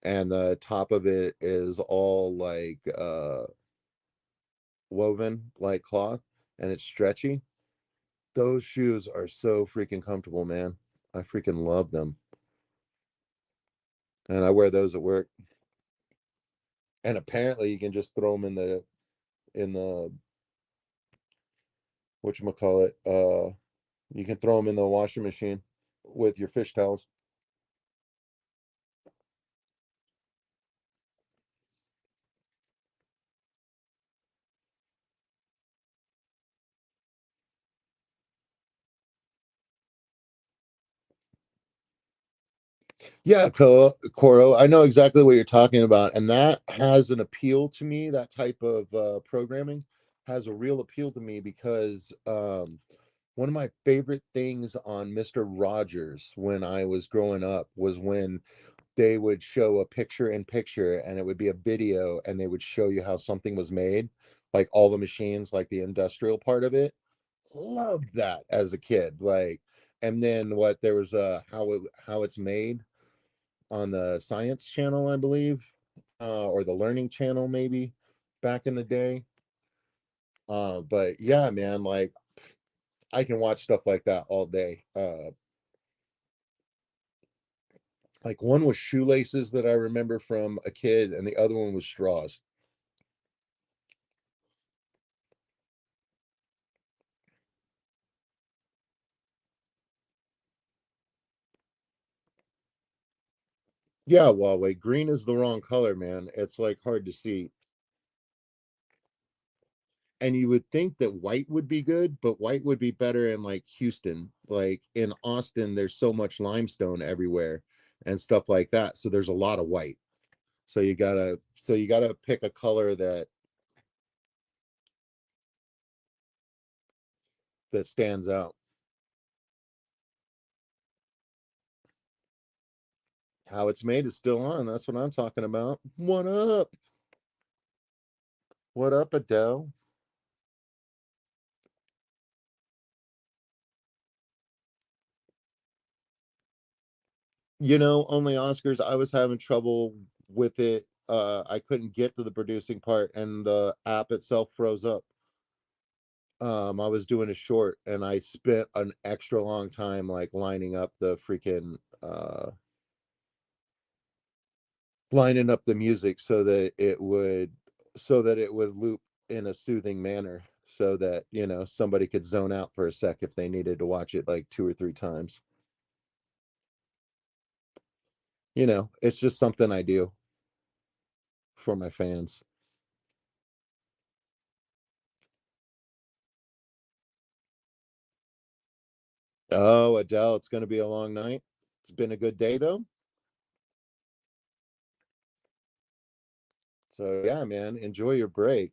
And the top of it is all like woven like cloth, and it's stretchy. Those shoes are so freaking comfortable, man. I freaking love them, and I wear those at work. And apparently, you can just throw them in the whatchamacallit, you can throw them in the washing machine with your fish towels. Yeah, Coro, I know exactly what you're talking about, and that has an appeal to me. That type of programming has a real appeal to me because one of my favorite things on Mr. Rogers when I was growing up was when they would show a picture in picture, and it would be a video, and they would show you how something was made, like all the machines, like the industrial part of it. Loved that as a kid. Like, and then what there was how it's made on the science channel, I believe, or the learning channel maybe back in the day. But yeah, man, like I can watch stuff like that all day. Like one was shoelaces that I remember from a kid, and the other one was straws. Yeah, well, wait, green is the wrong color, man. It's like hard to see. And you would think that white would be good, but white would be better in like Houston. Like in Austin, there's so much limestone everywhere and stuff like that. So there's a lot of white. So you gotta pick a color that stands out. How it's made is still on. That's what I'm talking about. What up? What up, Adele? Only Oscars. I was having trouble with it. I couldn't get to the producing part, and the app itself froze up. I was doing a short, and I spent an extra long time like lining up the music so that it would loop in a soothing manner, so that somebody could zone out for a sec if they needed to watch it like two or three times. It's just something I do for my fans. Oh, Adele, it's going to be a long night. It's been a good day though. So yeah, man, enjoy your break.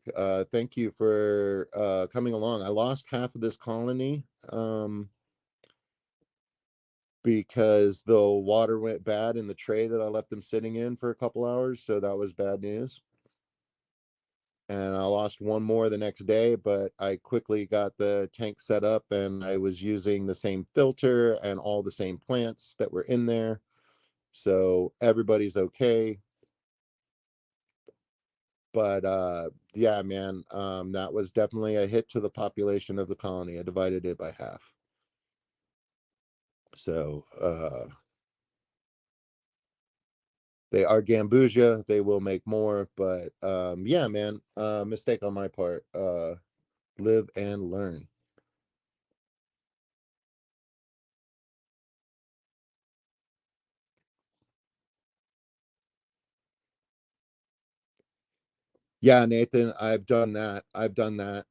Thank you for coming along. I lost half of this colony because the water went bad in the tray that I left them sitting in for a couple hours, so that was bad news. And I lost one more the next day, but I quickly got the tank set up, and I was using the same filter and all the same plants that were in there. So everybody's okay. But yeah, man, that was definitely a hit to the population of the colony. I divided it by half. So they are Gambusia. They will make more, but yeah, man, mistake on my part. Live and learn. Yeah, Nathan, I've done that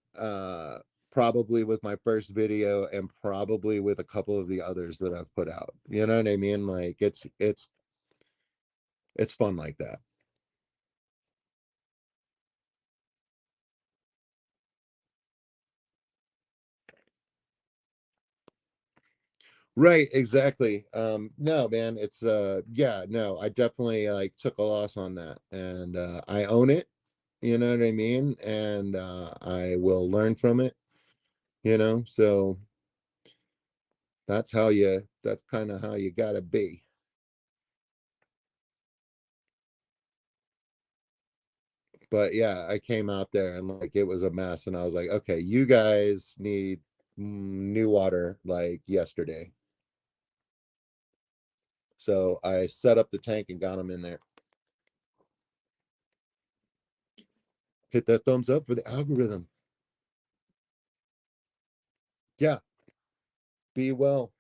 probably with my first video, and probably with a couple of the others that I've put out. You know what I mean? Like it's fun like that. Right, exactly. No, man, it's yeah, no, I definitely like took a loss on that, and I own it, you know what I mean? And I will learn from it, so that's kind of how you gotta be. But yeah, I came out there and like it was a mess, and I was like, okay, you guys need new water like yesterday. So I set up the tank and got them in there. Hit that thumbs up for the algorithm. Yeah, be well.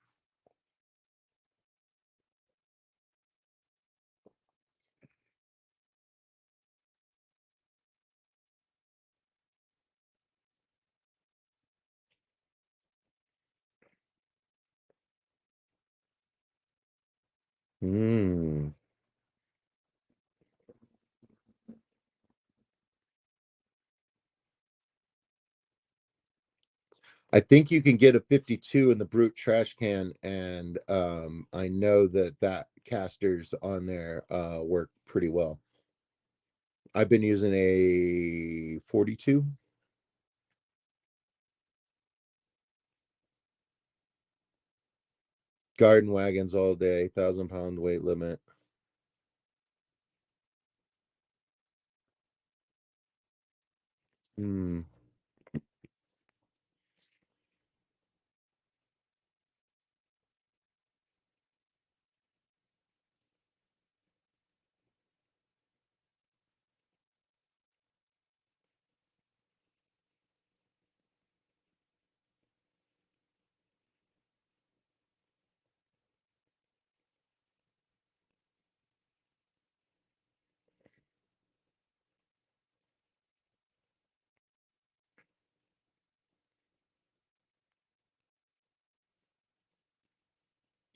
Hmm. I think you can get a 52 in the brute trash can, and I know that casters on there work pretty well. I've been using a 42. Garden wagons all day, 1,000 pound weight limit. Hmm.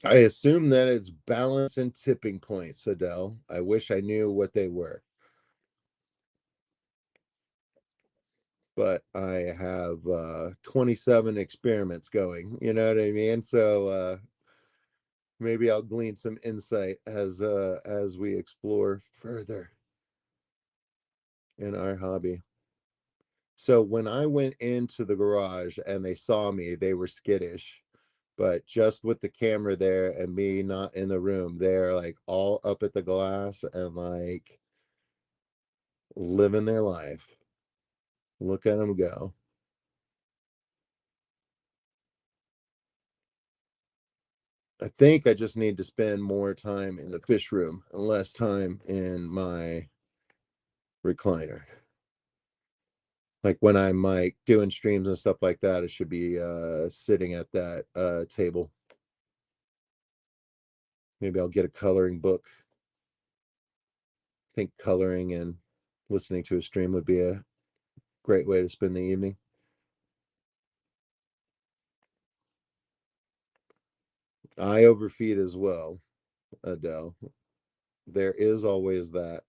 I assume that it's balance and tipping points, Adele. I wish I knew what they were, but I have 27 experiments going. You know what I mean? So maybe I'll glean some insight as we explore further in our hobby. So when I went into the garage and they saw me, they were skittish. But just with the camera there and me not in the room, they're like all up at the glass and like living their life. Look at them go. I think I just need to spend more time in the fish room and less time in my recliner. Like when I'm like doing streams and stuff like that, I should be sitting at that table. Maybe I'll get a coloring book. I think coloring and listening to a stream would be a great way to spend the evening. I overfeed as well, Adele. There is always that.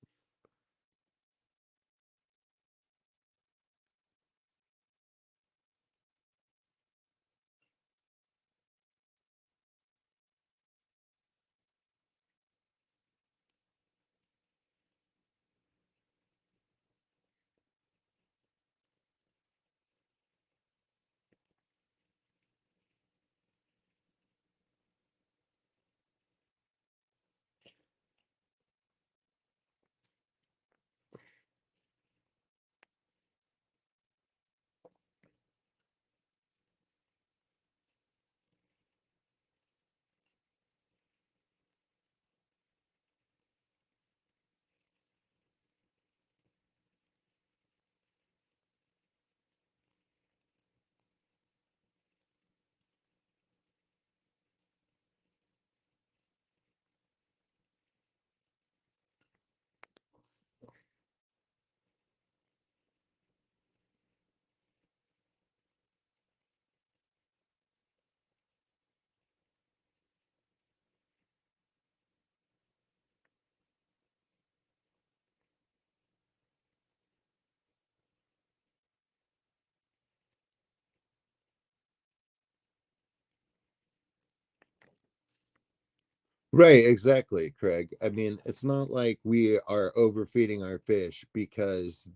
Right, exactly, Craig. I mean, it's not like we are overfeeding our fish because,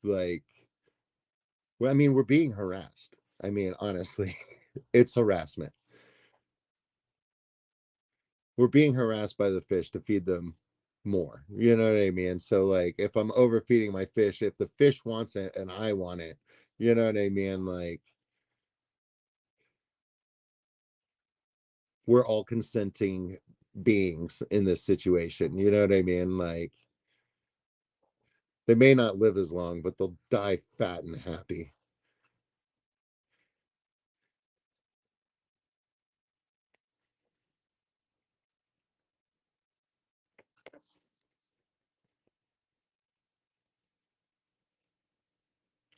like, well, I mean, we're being harassed. I mean, honestly, it's harassment. We're being harassed by the fish to feed them more. You know what I mean? So, like, if I'm overfeeding my fish, if the fish wants it and I want it, you know what I mean? Like, we're all consenting beings in this situation. You know what I mean? Like, they may not live as long, but they'll die fat and happy.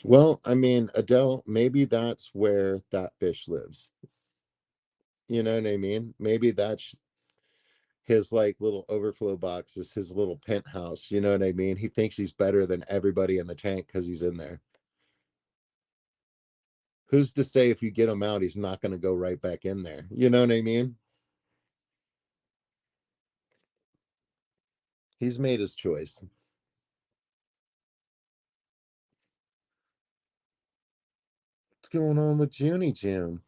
Well, I mean, Adele, maybe that's where that fish lives. You know what I mean? Maybe that's his like little overflow box is his little penthouse. You know what I mean? He thinks he's better than everybody in the tank because he's in there. Who's to say if you get him out, he's not going to go right back in there? You know what I mean? He's made his choice. What's going on with Junie June?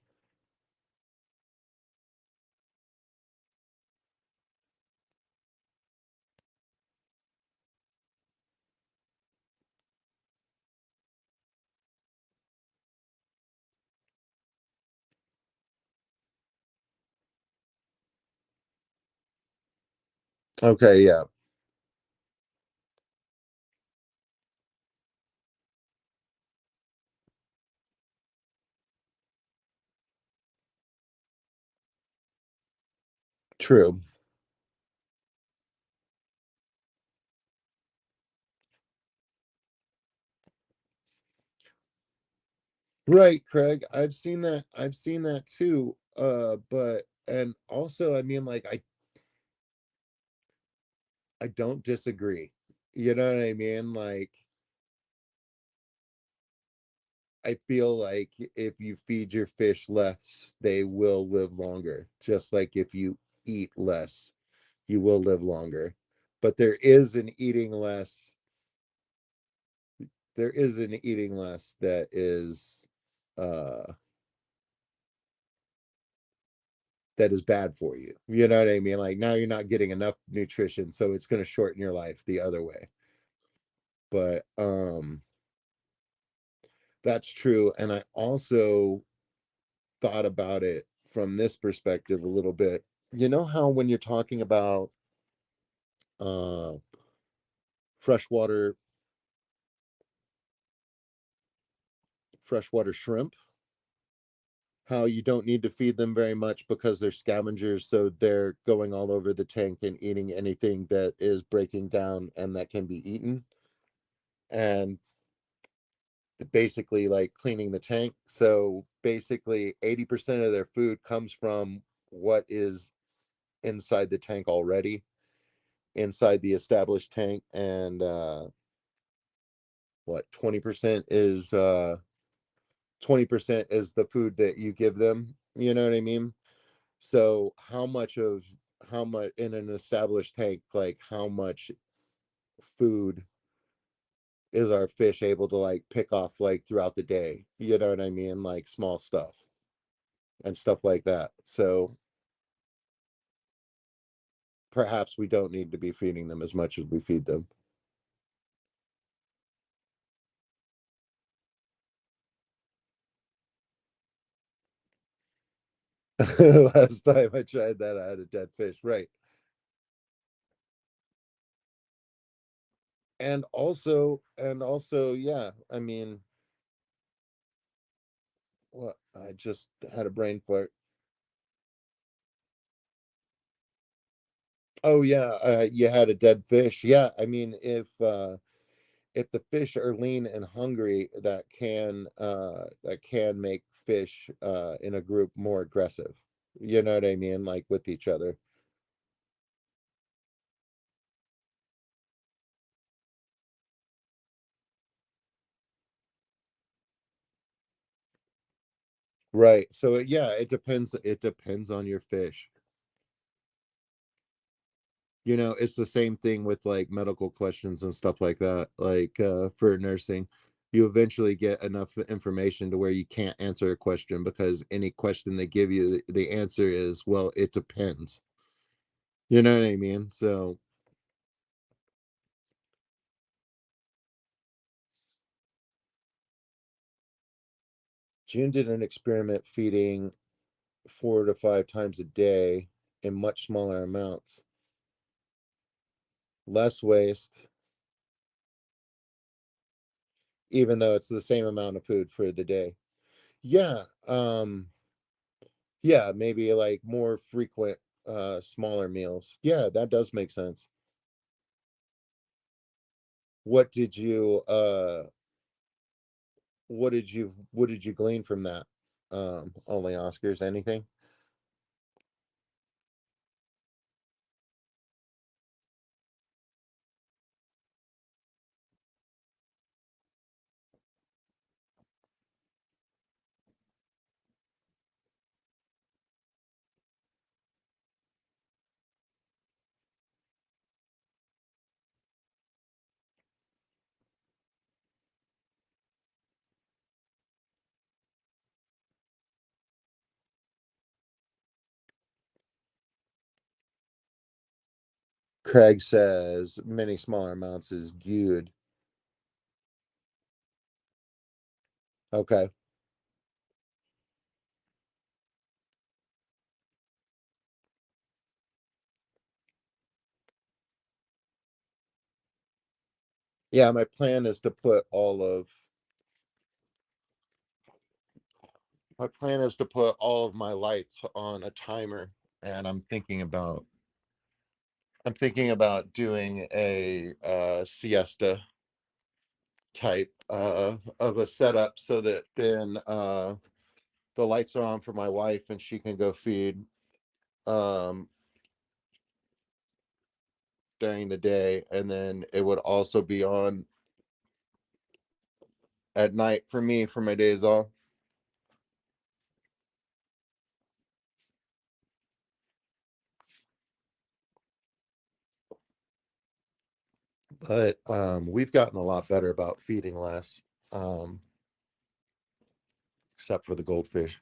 Okay, yeah, true. Right, Craig. I've seen that. I've seen that too. But and also, I mean, like, I don't disagree. You know what I mean? Like, I feel like if you feed your fish less, they will live longer. Just like if you eat less, you will live longer. But there is an eating less that uh bad for you. You know what I mean? Like now you're not getting enough nutrition, so it's going to shorten your life the other way. But that's true. And I also thought about it from this perspective a little bit. You know how when you're talking about uh freshwater freshwater shrimp, how you don't need to feed them very much because they're scavengers, so they're going all over the tank and eating anything that is breaking down and that can be eaten, and basically like cleaning the tank. So basically 80% of their food comes from what is inside the tank already, inside the established tank, and what 20% is the food that you give them. You know what I mean? So how much in an established tank, like how much food is our fish able to like pick off like throughout the day? You know what I mean? Like small stuff and stuff like that. So perhaps we don't need to be feeding them as much as we feed them. Last time I tried that, I had a dead fish, right? And also, yeah, I mean, what I just had a brain fart. Oh yeah, you had a dead fish. Yeah, I mean, if the fish are lean and hungry, that can make fish in a group more aggressive. You know what I mean? Like with each other. Right. So yeah, it depends on your fish. You know, it's the same thing with like medical questions and stuff like that. Like for nursing, you eventually get enough information to where you can't answer a question because any question they give you, the answer is, well, it depends. You know what I mean? So June did an experiment feeding 4 to 5 times a day in much smaller amounts, less waste, even though it's the same amount of food for the day. Yeah, yeah, maybe like more frequent, smaller meals. Yeah, that does make sense. What did you, what did you glean from that? Only Oscars, anything? Craig says many smaller amounts is good. Okay. Yeah, my plan is to put all of my lights on a timer, and I'm thinking about doing a siesta type of a setup so that then the lights are on for my wife and she can go feed. um, during the day, and then it would also be on at night for me for my days off. But we've gotten a lot better about feeding less, um, except for the goldfish.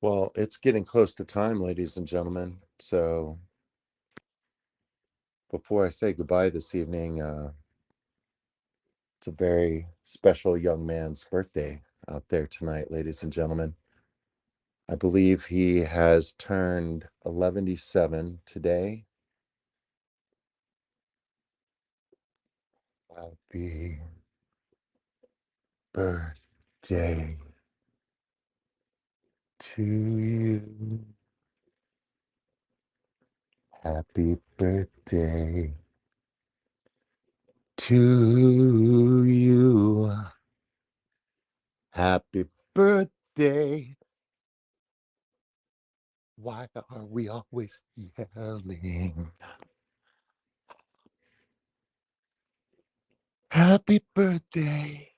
Well, it's getting close to time, ladies and gentlemen. So before I say goodbye this evening, it's a very special young man's birthday out there tonight, ladies and gentlemen. I believe he has turned 11 today. Happy birthday to you. Happy birthday to you. Happy birthday. Why are we always yelling? Happy birthday.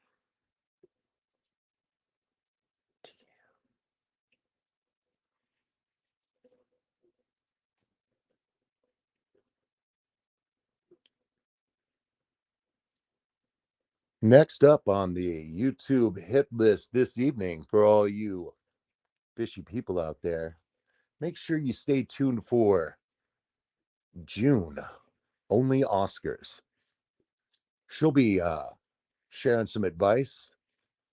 Next up on the YouTube hit list this evening for all you fishy people out there, make sure you stay tuned for June Only Oscars. She'll be sharing some advice,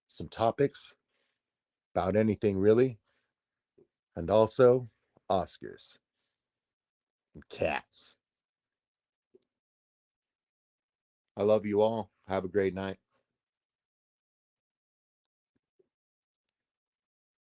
some topics about anything really, and also Oscars and cats. I love you all. Have a great night.